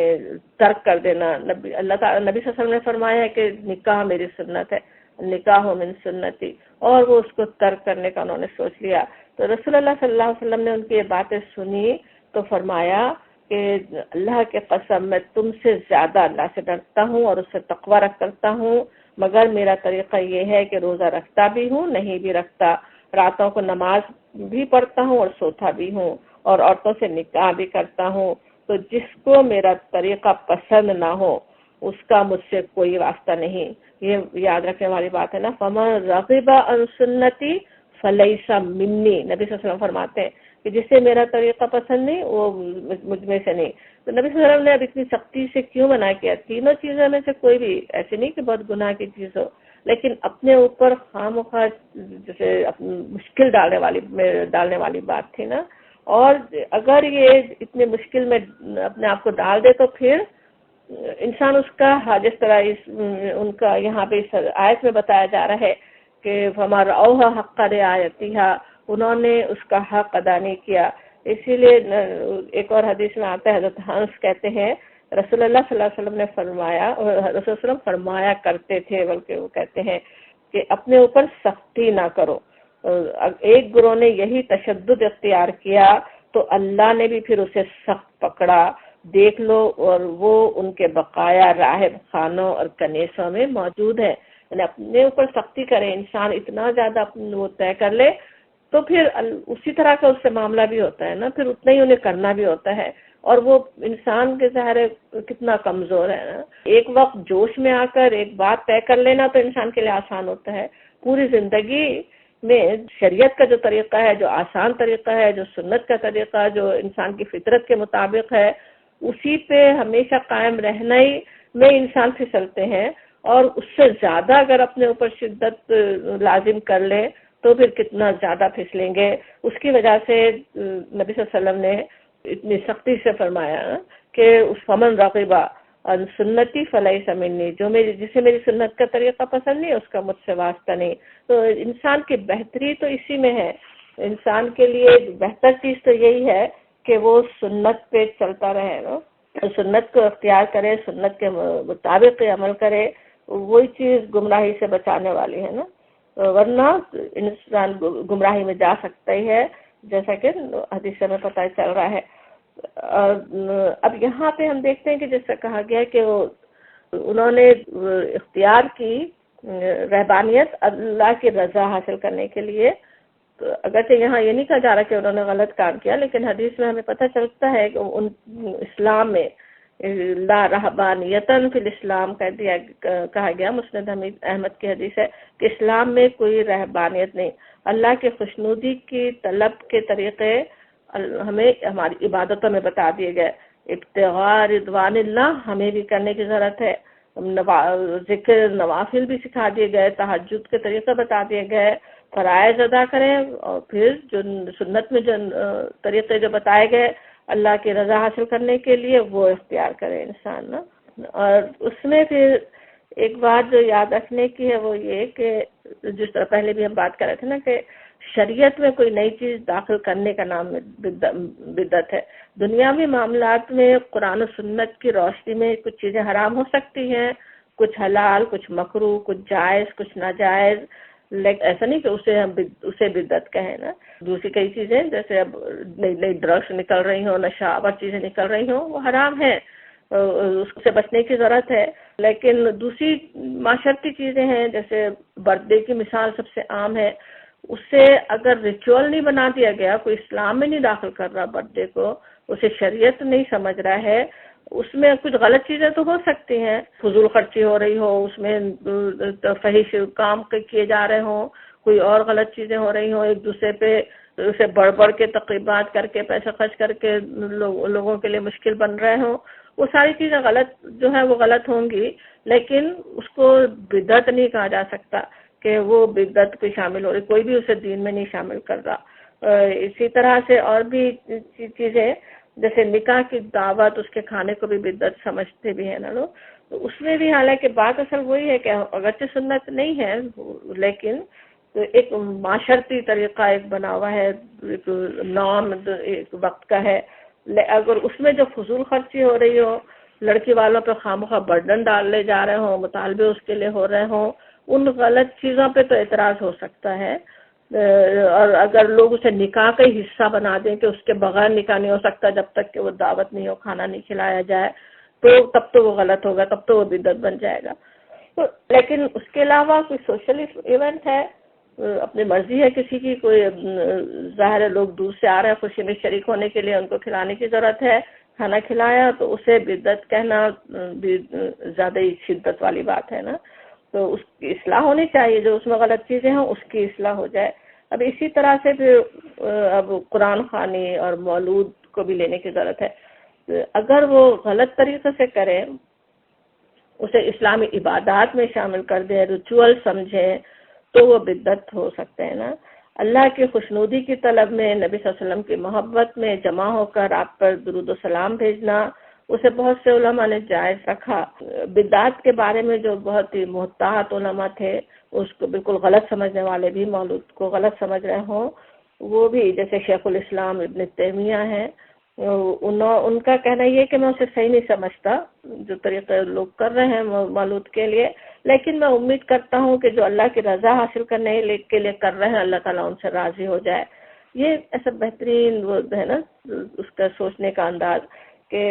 ترک کر دینا. اللہ تعالیٰ نبی صلی اللہ علیہ وسلم نے فرمایا ہے کہ نکاح میری سنت ہے، نکاح من سنتی، اور وہ اس کو ترک کرنے کا انہوں نے سوچ لیا. تو رسول اللہ صلی اللہ علیہ وسلم نے ان کی یہ باتیں سنی تو فرمایا کہ اللہ کے قسم میں تم سے زیادہ اللہ سے ڈرتا ہوں اور اس سے تقوی کرتا ہوں، مگر میرا طریقہ یہ ہے کہ روزہ رکھتا بھی ہوں نہیں بھی رکھتا، راتوں کو نماز بھی پڑھتا ہوں اور سوتا بھی ہوں، اور عورتوں سے نکاح بھی کرتا ہوں. تو جس کو میرا طریقہ پسند نہ ہو اس کا مجھ سے کوئی واسطہ نہیں. یہ یاد رکھنے والی بات ہے نا، فمن رغب عن سنتی فلیس منی. نبی صلی اللہ علیہ وسلم فرماتے ہیں کہ جسے میرا طریقہ پسند نہیں وہ مجھ میں سے نہیں. تو نبی صلی اللہ علیہ وسلم نے اب اتنی سختی سے کیوں منع کیا؟ تینوں چیزوں میں سے کوئی بھی ایسی نہیں کہ بہت گناہ کی چیز ہو، لیکن اپنے اوپر خواہ مخواہ جیسے مشکل ڈالنے والی بات تھی نا. اور اگر یہ اتنے مشکل میں اپنے آپ کو ڈال دے تو پھر انسان اس کا جس طرح ان کا یہاں پہ اس آیت میں بتایا جا رہا ہے کہ ہمارا اوہا حق رعایتہا، انہوں نے اس کا حق ادا نہیں کیا. اسی لیے ایک اور حدیث میں آتا ہے، حضرت ہنس کہتے ہیں رسول اللہ صلی اللہ علیہ وسلم نے فرمایا، رسول اللہ علیہ وسلم فرمایا کرتے تھے، بلکہ وہ کہتے ہیں کہ اپنے اوپر سختی نہ کرو. ایک گروہ نے یہی تشدد اختیار کیا تو اللہ نے بھی پھر اسے سخت پکڑا. دیکھ لو، اور وہ ان کے بقایا راہب خانوں اور کنیسوں میں موجود ہے. یعنی اپنے اوپر سختی کرے انسان، اتنا زیادہ وہ طے کر لے تو پھر اسی طرح کا اس سے معاملہ بھی ہوتا ہے نا، پھر اتنا ہی انہیں کرنا بھی ہوتا ہے. اور وہ انسان کے ظاہر کتنا کمزور ہے نا. ایک وقت جوش میں آ کر ایک بات طے کر لینا تو انسان کے لیے آسان ہوتا ہے. پوری زندگی میں شریعت کا جو طریقہ ہے، جو آسان طریقہ ہے، جو سنت کا طریقہ، جو انسان کی فطرت کے مطابق ہے، اسی پہ ہمیشہ قائم رہنا ہی میں انسان پھسلتے ہیں. اور اس سے زیادہ اگر اپنے اوپر شدت لازم کر لیں تو پھر کتنا زیادہ پھسلیں گے. اس کی وجہ سے نبی صلی اللہ علیہ وسلم نے اتنی سختی سے فرمایا کہ اس فمن رغبہ عن سنتی فلیس منی، جسے میری سنت کا طریقہ پسند نہیں اس کا مجھ سے واسطہ نہیں. تو انسان کی بہتری تو اسی میں ہے. انسان کے لیے بہتر چیز تو یہی ہے کہ وہ سنت پہ چلتا رہے نا، سنت کو اختیار کرے، سنت کے مطابق عمل کرے. وہی چیز گمراہی سے بچانے والی ہے نا، ورنہ انسان گمراہی میں جا سکتا ہی ہے، جیسا کہ حدیث میں پتہ چل رہا ہے. اور اب یہاں پہ ہم دیکھتے ہیں کہ جیسا کہا گیا کہ انہوں نے اختیار کی رہبانیت اللہ کی رضا حاصل کرنے کے لیے. تو اگرچہ یہاں یہ نہیں کہا جا رہا کہ انہوں نے غلط کام کیا، لیکن حدیث میں ہمیں پتہ چلتا ہے کہ اسلام میں لا رہبانیتن فی الاسلام کہا گیا. مسند احمد کی حدیث ہے کہ اسلام میں کوئی رہبانیت نہیں. اللہ کے خوشنودی کی طلب کے طریقے ہمیں ہماری عبادتوں میں بتا دیے گئے. ابتغاء رضوان اللہ ہمیں بھی کرنے کی ضرورت ہے. ذکر نوافل بھی سکھا دیے گئے، تہجد کے طریقے بتا دیے گئے. فرائض ادا کریں اور پھر جو سنت میں جو طریقے جو بتائے گئے اللہ کی رضا حاصل کرنے کے لیے وہ اختیار کرے انسان نا. اور اس میں پھر ایک بات جو یاد رکھنے کی ہے وہ یہ کہ جس طرح پہلے بھی ہم بات کر رہے تھے نا کہ شریعت میں کوئی نئی چیز داخل کرنے کا نام بدعت ہے. دنیاوی معاملات میں قرآن و سنت کی روشنی میں کچھ چیزیں حرام ہو سکتی ہیں، کچھ حلال، کچھ مکروہ، کچھ جائز، کچھ ناجائز. لیکن ایسا نہیں کہ اسے بدعت کہیں نا. دوسری کئی چیزیں جیسے اب نئی نئی ڈرگس نکل رہی ہوں، نشہ آور چیزیں نکل رہی ہوں، وہ حرام ہیں، اس سے بچنے کی ضرورت ہے. لیکن دوسری معاشرتی چیزیں ہیں جیسے برتھ ڈے کی مثال سب سے عام ہے. اس سے اگر ریچول نہیں بنا دیا گیا، کوئی اسلام میں نہیں داخل کر رہا برتھ ڈے کو، اسے شریعت نہیں سمجھ رہا ہے، اس میں کچھ غلط چیزیں تو ہو سکتی ہیں، فضول خرچی ہو رہی ہو، اس میں فحش کام کیے جا رہے ہوں، کوئی اور غلط چیزیں ہو رہی ہوں، ایک دوسرے پہ اسے بڑھ بڑھ کے تقریبات کر کے پیسہ خرچ کر کے لوگوں کے لیے مشکل بن رہے ہوں، وہ ساری چیزیں غلط جو ہیں وہ غلط ہوں گی. لیکن اس کو بدعت نہیں کہا جا سکتا کہ وہ بدعت پہ شامل ہو رہی، کوئی بھی اسے دین میں نہیں شامل کر رہا. اسی طرح سے اور بھی چیزیں جیسے نکاح کی دعوت، اس کے کھانے کو بھی بدعت سمجھتے بھی ہیں نا لوگ. تو اس میں بھی حالانکہ بات اصل وہی ہے کہ اگرچہ سنت نہیں ہے لیکن ایک معاشرتی طریقہ ایک بنا ہوا ہے، ایک نام ایک وقت کا ہے. اگر اس میں جو فضول خرچی ہو رہی ہو، لڑکی والوں پہ خواہ برڈن ڈالے جا رہے ہوں، مطالبے اس کے لیے ہو رہے ہوں، ان غلط چیزوں پہ تو اعتراض ہو سکتا ہے. اور اگر لوگ اسے نکاح کا ہی حصہ بنا دیں کہ اس کے بغیر نکاح نہیں ہو سکتا جب تک کہ وہ دعوت نہیں ہو، کھانا نہیں کھلایا جائے، تو تب تو وہ غلط ہوگا، تب تو وہ بدعت بن جائے گا. لیکن اس کے علاوہ کوئی سوشل ایونٹ ہے، اپنی مرضی ہے کسی کی، کوئی ظاہر ہے لوگ دور سے آ رہے ہیں خوشی میں شریک ہونے کے لیے، ان کو کھلانے کی ضرورت ہے، کھانا کھلایا تو اسے بدعت کہنا بھی زیادہ ہی شدت والی بات ہے نا. تو اس کی اصلاح ہونی چاہیے، جو اس میں غلط چیزیں ہیں اس کی اصلاح ہو جائے. اب اسی طرح سے پھر اب قرآن خوانی اور مولود کو بھی لینے کی ضرورت ہے. اگر وہ غلط طریقے سے کریں، اسے اسلامی عبادات میں شامل کر دیں، ریچول سمجھیں، تو وہ بدعت ہو سکتے ہیں نا. اللہ کی خوشنودی کی طلب میں، نبی صلی اللہ علیہ وسلم کی محبت میں جمع ہو کر آپ پر درود و سلام بھیجنا، اسے بہت سے علماء نے جائز رکھا۔ بدعات کے بارے میں جو بہت ہی محتاط علماء تھے، اس کو بالکل غلط سمجھنے والے بھی مولود کو غلط سمجھ رہے ہوں، وہ بھی جیسے شیخ الاسلام ابن تیمیہ ہیں، ان کا کہنا یہ کہ میں اسے صحیح نہیں سمجھتا جو طریقے لوگ کر رہے ہیں مولود کے لیے، لیکن میں امید کرتا ہوں کہ جو اللہ کی رضا حاصل کرنے کے لیے کر رہے ہیں، اللہ تعالیٰ ان سے راضی ہو جائے۔ یہ ایسا بہترین وہ ہے نا اس کا سوچنے کا انداز کہ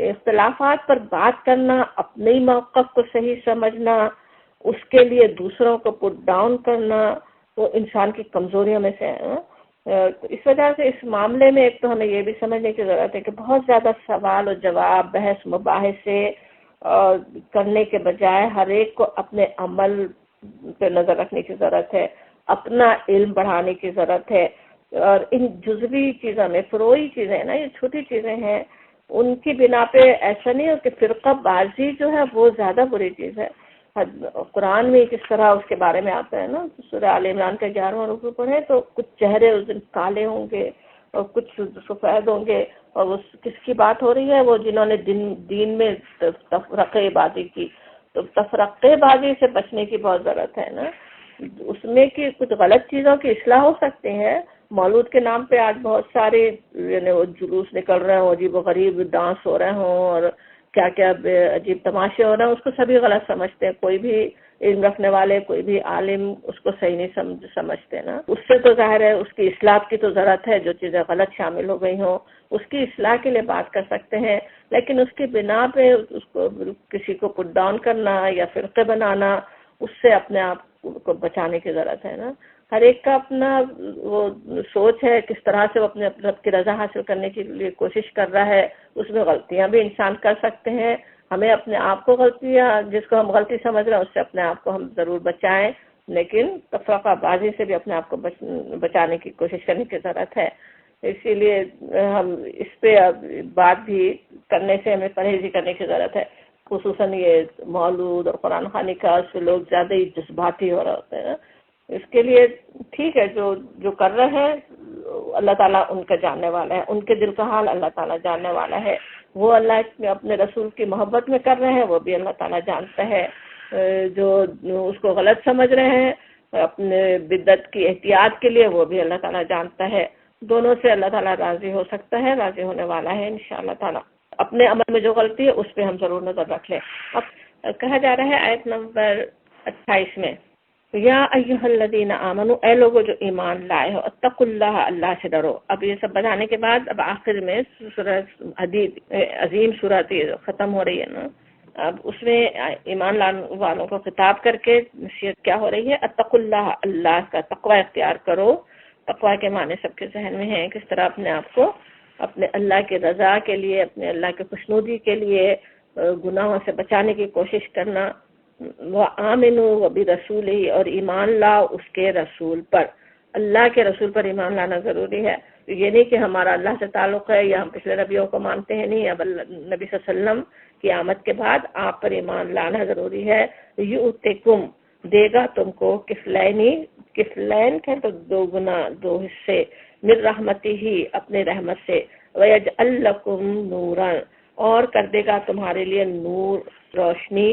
اختلافات پر بات کرنا، اپنے موقف کو صحیح سمجھنا، اس کے لیے دوسروں کو پٹ ڈاؤن کرنا، وہ انسان کی کمزوریوں میں سے ہے۔ اس وجہ سے اس معاملے میں ایک تو ہمیں یہ بھی سمجھنے کی ضرورت ہے کہ بہت زیادہ سوال و جواب، بحث مباحثے کرنے کے بجائے ہر ایک کو اپنے عمل پہ نظر رکھنے کی ضرورت ہے، اپنا علم بڑھانے کی ضرورت ہے، اور ان جزوی چیزوں میں، فروعی چیزیں نا، یہ چھوٹی چیزیں ہیں، ان کی بنا پہ ایسا نہیں ہو کہ فرقہ بازی جو ہے وہ زیادہ بری چیز ہے۔ قرآن میں کس طرح اس کے بارے میں آتا ہے نا، سورہ آل عمران کا 11واں رکوع پڑھیں تو کچھ چہرے اس دن کالے ہوں گے اور کچھ سفید ہوں گے، اور وہ کس کی بات ہو رہی ہے؟ وہ جنہوں نے دین میں تفرقے بازی کی۔ تو تفرقے بازی سے بچنے کی بہت ضرورت ہے نا، اس میں کہ کچھ غلط چیزوں کی اصلاح ہو سکتے ہیں۔ مولود کے نام پہ آج بہت سارے یعنی وہ جلوس نکل رہے ہوں، عجیب و غریب ڈانس ہو رہے ہوں اور کیا کیا عجیب تماشے ہو رہے ہیں، اس کو سبھی غلط سمجھتے ہیں، کوئی بھی علم رکھنے والے، کوئی بھی عالم اس کو صحیح نہیں سمجھتے نا۔ اس سے تو ظاہر ہے اس کی اصلاح کی تو ضرورت ہے، جو چیزیں غلط شامل ہو گئی ہوں اس کی اصلاح کے لیے بات کر سکتے ہیں، لیکن اس کی بنا پہ اس کو کسی کو پٹ ڈاؤن کرنا یا فرقے بنانا، اس سے اپنے آپ کو بچانے کی ضرورت ہے نا۔ ہر ایک کا اپنا وہ سوچ ہے، کس طرح سے وہ اپنے رب کی رضا حاصل کرنے کے لیے کوشش کر رہا ہے، اس میں غلطیاں بھی انسان کر سکتے ہیں۔ ہمیں اپنے آپ کو غلطیاں، جس کو ہم غلطی سمجھ رہے ہیں اس سے اپنے آپ کو ہم ضرور بچائیں، لیکن تفرقہ بازی سے بھی اپنے آپ کو بچانے کی کوشش کرنے کی ضرورت ہے۔ اسی لیے ہم اس پہ بات بھی کرنے سے ہمیں پرہیزی کرنے کی ضرورت ہے، خصوصاً یہ مولود اور قرآن خوانی کا سے لوگ زیادہ ہی جذباتی ہو رہے ہوتے ہیں۔ اس کے لیے ٹھیک ہے، جو کر رہے ہیں اللہ تعالیٰ ان کا جاننے والا ہے، ان کے دل کا حال اللہ تعالیٰ جاننے والا ہے، وہ اللہ اپنے رسول کی محبت میں کر رہے ہیں، وہ بھی اللہ تعالیٰ جانتا ہے۔ جو اس کو غلط سمجھ رہے ہیں اپنے بدعت کی احتیاط کے لیے، وہ بھی اللہ تعالیٰ جانتا ہے۔ دونوں سے اللہ تعالیٰ راضی ہو سکتا ہے، راضی ہونے والا ہے انشاءاللہ تعالیٰ۔ اپنے عمل میں جو غلطی ہے اس پہ ہم ضرور نظر رکھ لیں۔ اب کہا جا رہا ہے آیت نمبر 28 میں، یا ایھا الذین آمنوا، اے لوگو جو ایمان لائے ہو، اتقوا اللہ، اللہ سے ڈرو۔ اب یہ سب بتانے کے بعد اب آخر میں سورہ حدید، عظیم سورہ ختم ہو رہی ہے نا، اب اس میں ایمان لانے والوں کو خطاب کر کے نصیحت کیا ہو رہی ہے؟ اتقوا اللہ، اللہ کا تقوی اختیار کرو۔ تقوی کے معنی سب کے ذہن میں ہیں، کس طرح اپنے آپ کو اپنے اللہ کی رضا کے لیے، اپنے اللہ کی خوشنودی کے لیے گناہوں سے بچانے کی کوشش کرنا۔ وَآمِنُوا وَبِرَسُولِهِ، اور ایمان لاؤ اس کے رسول پر، اللہ کے رسول پر ایمان لانا ضروری ہے۔ یہ نہیں کہ ہمارا اللہ سے تعلق ہے یا ہم پچھلے نبیوں کو مانتے ہیں، نہیں، اب نبی صلی اللہ علیہ وسلم کی آمد کے بعد آپ پر ایمان لانا ضروری ہے۔ یؤتکم، دے گا تم کو، کفلین کہ تو دو گنا، دو حصے، من رحمتی ہی، اپنے رحمت سے، وَيَجْعَلْ لَكُمْ نُورًا، اور کر دے گا تمہارے لیے نور، روشنی،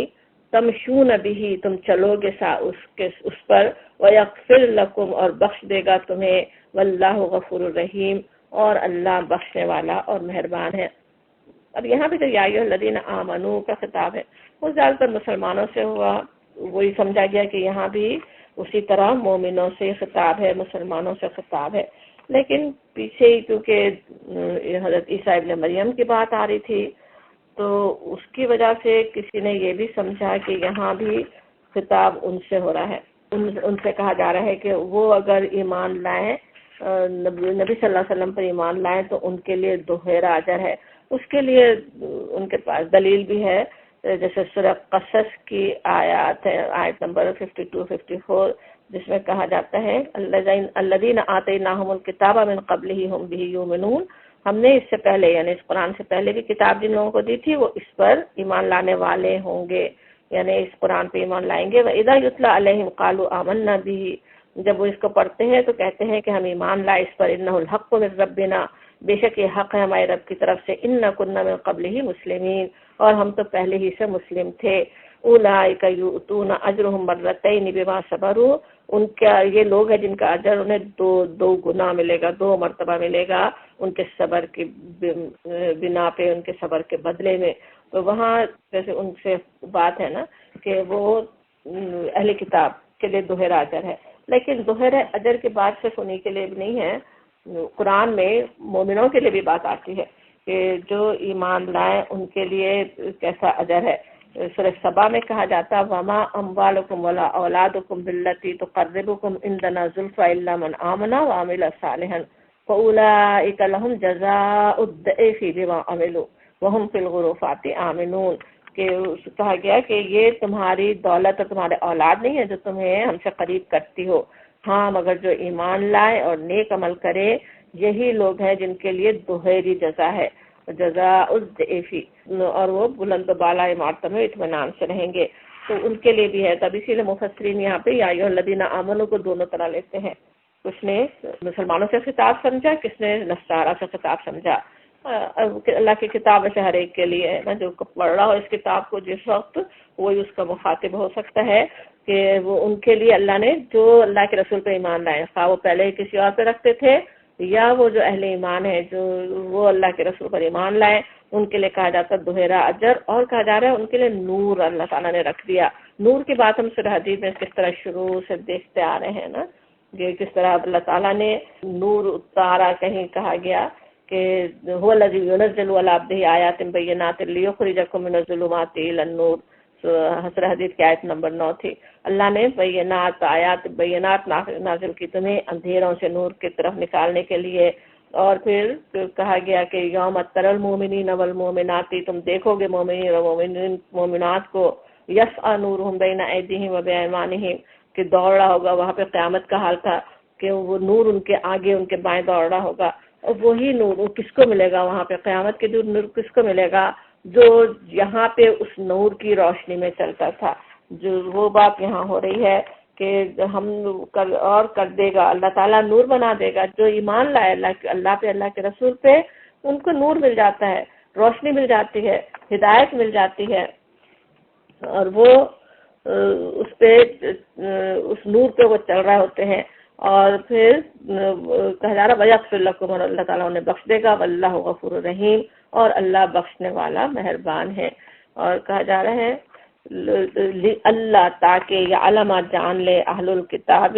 تمشون بھی، تم چلو گے اس پر، وَيَغْفِرْ لَكُمْ، اور بخش دے گا تمہیں، وَاللَّهُ غَفُورٌ رَحِيمٌ، اور اللہ بخشنے والا اور مہربان ہے۔ اب یہاں بھی جو یا ایھا الذین آمنوا کا خطاب ہے وہ زیادہ تر مسلمانوں سے ہوا، وہی سمجھا گیا کہ یہاں بھی اسی طرح مومنوں سے خطاب ہے، مسلمانوں سے خطاب ہے، لیکن پیچھے ہی کیونکہ حضرت عیسیٰ ابن مریم کی بات آ رہی تھی تو اس کی وجہ سے کسی نے یہ بھی سمجھا کہ یہاں بھی خطاب ان سے ہو رہا ہے، ان سے کہا جا رہا ہے کہ وہ اگر ایمان لائیں، نبی صلی اللہ علیہ وسلم پر ایمان لائیں تو ان کے لیے دوہرا اجر ہے۔ اس کے لیے ان کے پاس دلیل بھی ہے، جیسے سورہ قصص کی آیات ہے، آیت نمبر 52-54، جس میں کہا جاتا ہے الذین آتیناہم الکتاب من قبلہ ہم بہ یؤمنون، ہم نے اس سے پہلے یعنی اس قرآن سے پہلے بھی کتاب جن لوگوں کو دی تھی وہ اس پر ایمان لانے والے ہوں گے، یعنی اس قرآن پہ ایمان لائیں گے۔ وَإِذَا يُتْلَىٰ عَلَيْهِمْ قَالُوا آمَنَّا بِهِ، جب وہ اس کو پڑھتے ہیں تو کہتے ہیں کہ ہم ایمان لائے اس پر، انہ الحق من ربنا، بے شک یہ حق ہے ہمارے رب کی طرف سے، انا کننا من قبل ہی مسلمین، اور ہم تو پہلے ہی سے مسلم تھے۔ اولئک یؤتون اجرهم مرتین بما صبروا، ان کا یہ لوگ ہیں جن کا اجر انہیں دو گنا ملے گا، 2 مرتبہ ملے گا ان کے صبر کی بنا پہ، ان کے صبر کے بدلے میں۔ تو وہاں جیسے ان سے بات ہے نا کہ وہ اہل کتاب کے لیے دوہرا اجر ہے، لیکن دوہرے اجر کی بات صرف انہی کے لیے بھی نہیں ہے، قرآن میں مومنوں کے لیے بھی بات آتی ہے کہ جو ایمان لائیں ان کے لیے کیسا اجر ہے۔ سورہ سبا میں کہا جاتا وما اموالکم ولا اولادکم بالتی تقربکم عندنا زلفی الا من آمن وعمل صالحا فاولئک لهم جزاء الضعف بما عملوا وهم فی الغرفات آمنون، کہ کہا گیا کہ یہ تمہاری دولت اور تمہارے اولاد نہیں ہے جو تمہیں ہم سے قریب کرتی ہو، ہاں مگر جو ایمان لائے اور نیک عمل کرے یہی لوگ ہیں جن کے لیے دوہری جزا ہے، جزاء الضعف، اور وہ بلند و بالا عمارت میں اطمینان سے رہیں گے۔ تو ان کے لیے بھی ہے، تب اسی لیے مفسرین یہاں پہ یا ایھا الذین آمنوا کو دونوں طرح لیتے ہیں، کچھ نے مسلمانوں سے خطاب سمجھا، کس نے نصارہ سے خطاب سمجھا۔ اللہ کی کتاب سے ہر ایک کے لیے ہے نا، جو پڑھ رہا ہو اس کتاب کو جس وقت وہی اس کا مخاطب ہو سکتا ہے، کہ وہ ان کے لیے اللہ نے جو اللہ کے رسول پہ ایمان لائے، خواہ وہ پہلے کسی اور پہ رکھتے تھے یا وہ جو اہل ایمان ہے جو وہ اللہ کے رسول پر ایمان لائے، ان کے لیے کہا جاتا ہے دوہرا اجر، اور کہا جا رہا ہے ان کے لیے نور اللہ تعالیٰ نے رکھ دیا۔ نور کی بات ہم سورہ حدید میں کس طرح شروع سے دیکھتے آ رہے ہیں نا، کہ کس طرح اللہ تعالیٰ نے نور اتارا، کہیں کہا گیا کہ هو الذی ينزل علی عبدہ آیات بینات لیخرجکم من الظلمات الی النور، سورہ حدید کی آیت نمبر 9 تھی۔ اللہ نے بینات آیات بینات نازل کی تمہیں اندھیروں سے نور کی طرف نکالنے کے لیے، اور پھر کہا گیا کہ یوم تری المؤمنین والمؤمنات، تم دیکھو گے مومنین اور مومنات کو، یسعی نورہم بین ایدیہم و بایمانہم، کہ دوڑ رہا ہوگا، وہاں پہ قیامت کا حال تھا کہ وہ نور ان کے آگے ان کے بائیں دوڑ رہا ہوگا، اور وہی نور وہ کس کو ملے گا وہاں پہ قیامت کے دن، نور کس کو ملے گا جو یہاں پہ اس نور کی روشنی میں چلتا تھا۔ جو وہ بات یہاں ہو رہی ہے کہ ہم کر دے گا، اللہ تعالیٰ نور بنا دے گا، جو ایمان لائے اللہ پہ، اللہ کے رسول پہ، ان کو نور مل جاتا ہے، روشنی مل جاتی ہے، ہدایت مل جاتی ہے، اور وہ اس پہ اس نور پہ وہ چل رہے ہوتے ہیں، اور پھر کہا جا رہا وَيَغْفِرْ لَكُمْ، اور اللہ تعالیٰ انہیں بخش دے گا، وَاللَّهُ غَفُورٌ رَحِيمٌ، اور اللہ بخشنے والا مہربان ہے۔ اور کہا جا رہا ہے اللہ تاکہ یا علامہ جان لے اہل الکتاب،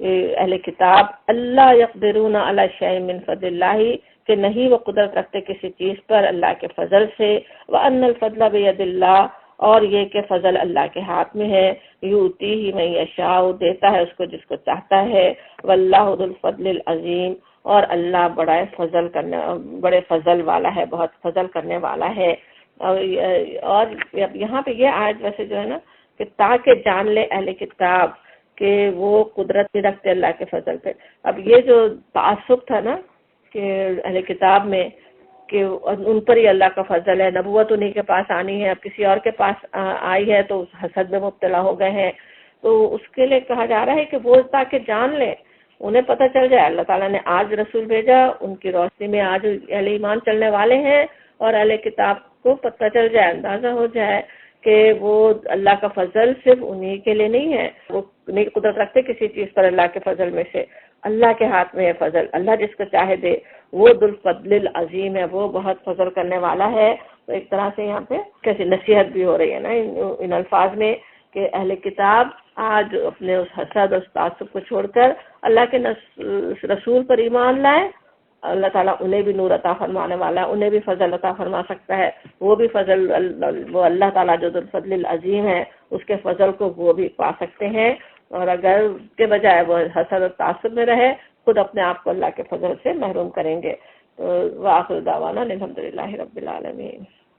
اہل کتاب، اللہ یقدرون علی شیء من فضل اللہ، کہ نہیں وہ قدرت رکھتے کسی چیز پر اللہ کے فضل سے، وان الفضل بید اللہ، اور یہ کہ فضل اللہ کے ہاتھ میں ہے، یؤتیہ من یشاء، دیتا ہے اس کو جس کو چاہتا ہے، واللہ ذو الفضل العظیم، اور اللہ بڑے فضل والا ہے، بہت فضل کرنے والا ہے۔ اور یہاں پہ یہ آیت ویسے جو ہے نا کہ تاکہ جان لے اہل کتاب کہ وہ قدرت نہیں رکھتے اللہ کے فضل پہ۔ اب یہ جو تعصب تھا نا کہ اہل کتاب میں کہ ان پر ہی اللہ کا فضل ہے، نبوت انہی کے پاس آنی ہے، اب کسی اور کے پاس آئی ہے تو حسد میں مبتلا ہو گئے ہیں، تو اس کے لیے کہا جا رہا ہے کہ وہ تاکہ جان لیں، انہیں پتہ چل جائے اللہ تعالیٰ نے آج رسول بھیجا، ان کی روشنی میں آج اہل ایمان چلنے والے ہیں، اور اہل کتاب کو پتہ چل جائے، اندازہ ہو جائے کہ وہ اللہ کا فضل صرف انہی کے لیے نہیں ہے، وہ نہیں قدرت رکھتے کسی چیز پر اللہ کے فضل میں سے، اللہ کے ہاتھ میں ہے فضل، اللہ جس کو چاہے دے، وہ ذو الفضل العظیم ہے، وہ بہت فضل کرنے والا ہے۔ تو ایک طرح سے یہاں پہ کیسی نصیحت بھی ہو رہی ہے نا ان الفاظ میں کہ اہل کتاب آج اپنے اس حسد اور تعصب کو چھوڑ کر اللہ کے رسول پر ایمان لائے، اللہ تعالیٰ انہیں بھی نور عطا فرمانے والا ہے، انہیں بھی فضل عطا فرما سکتا ہے، وہ بھی فضل، وہ اللہ تعالیٰ جو ذو الفضل العظیم ہے اس کے فضل کو وہ بھی پا سکتے ہیں، اور اگر کے بجائے وہ حسد اور تعصب میں رہے، خود اپنے آپ کو اللہ کے فضل سے محروم کریں گے۔ تو وآخر دعوانا الحمدللہ رب العالمین۔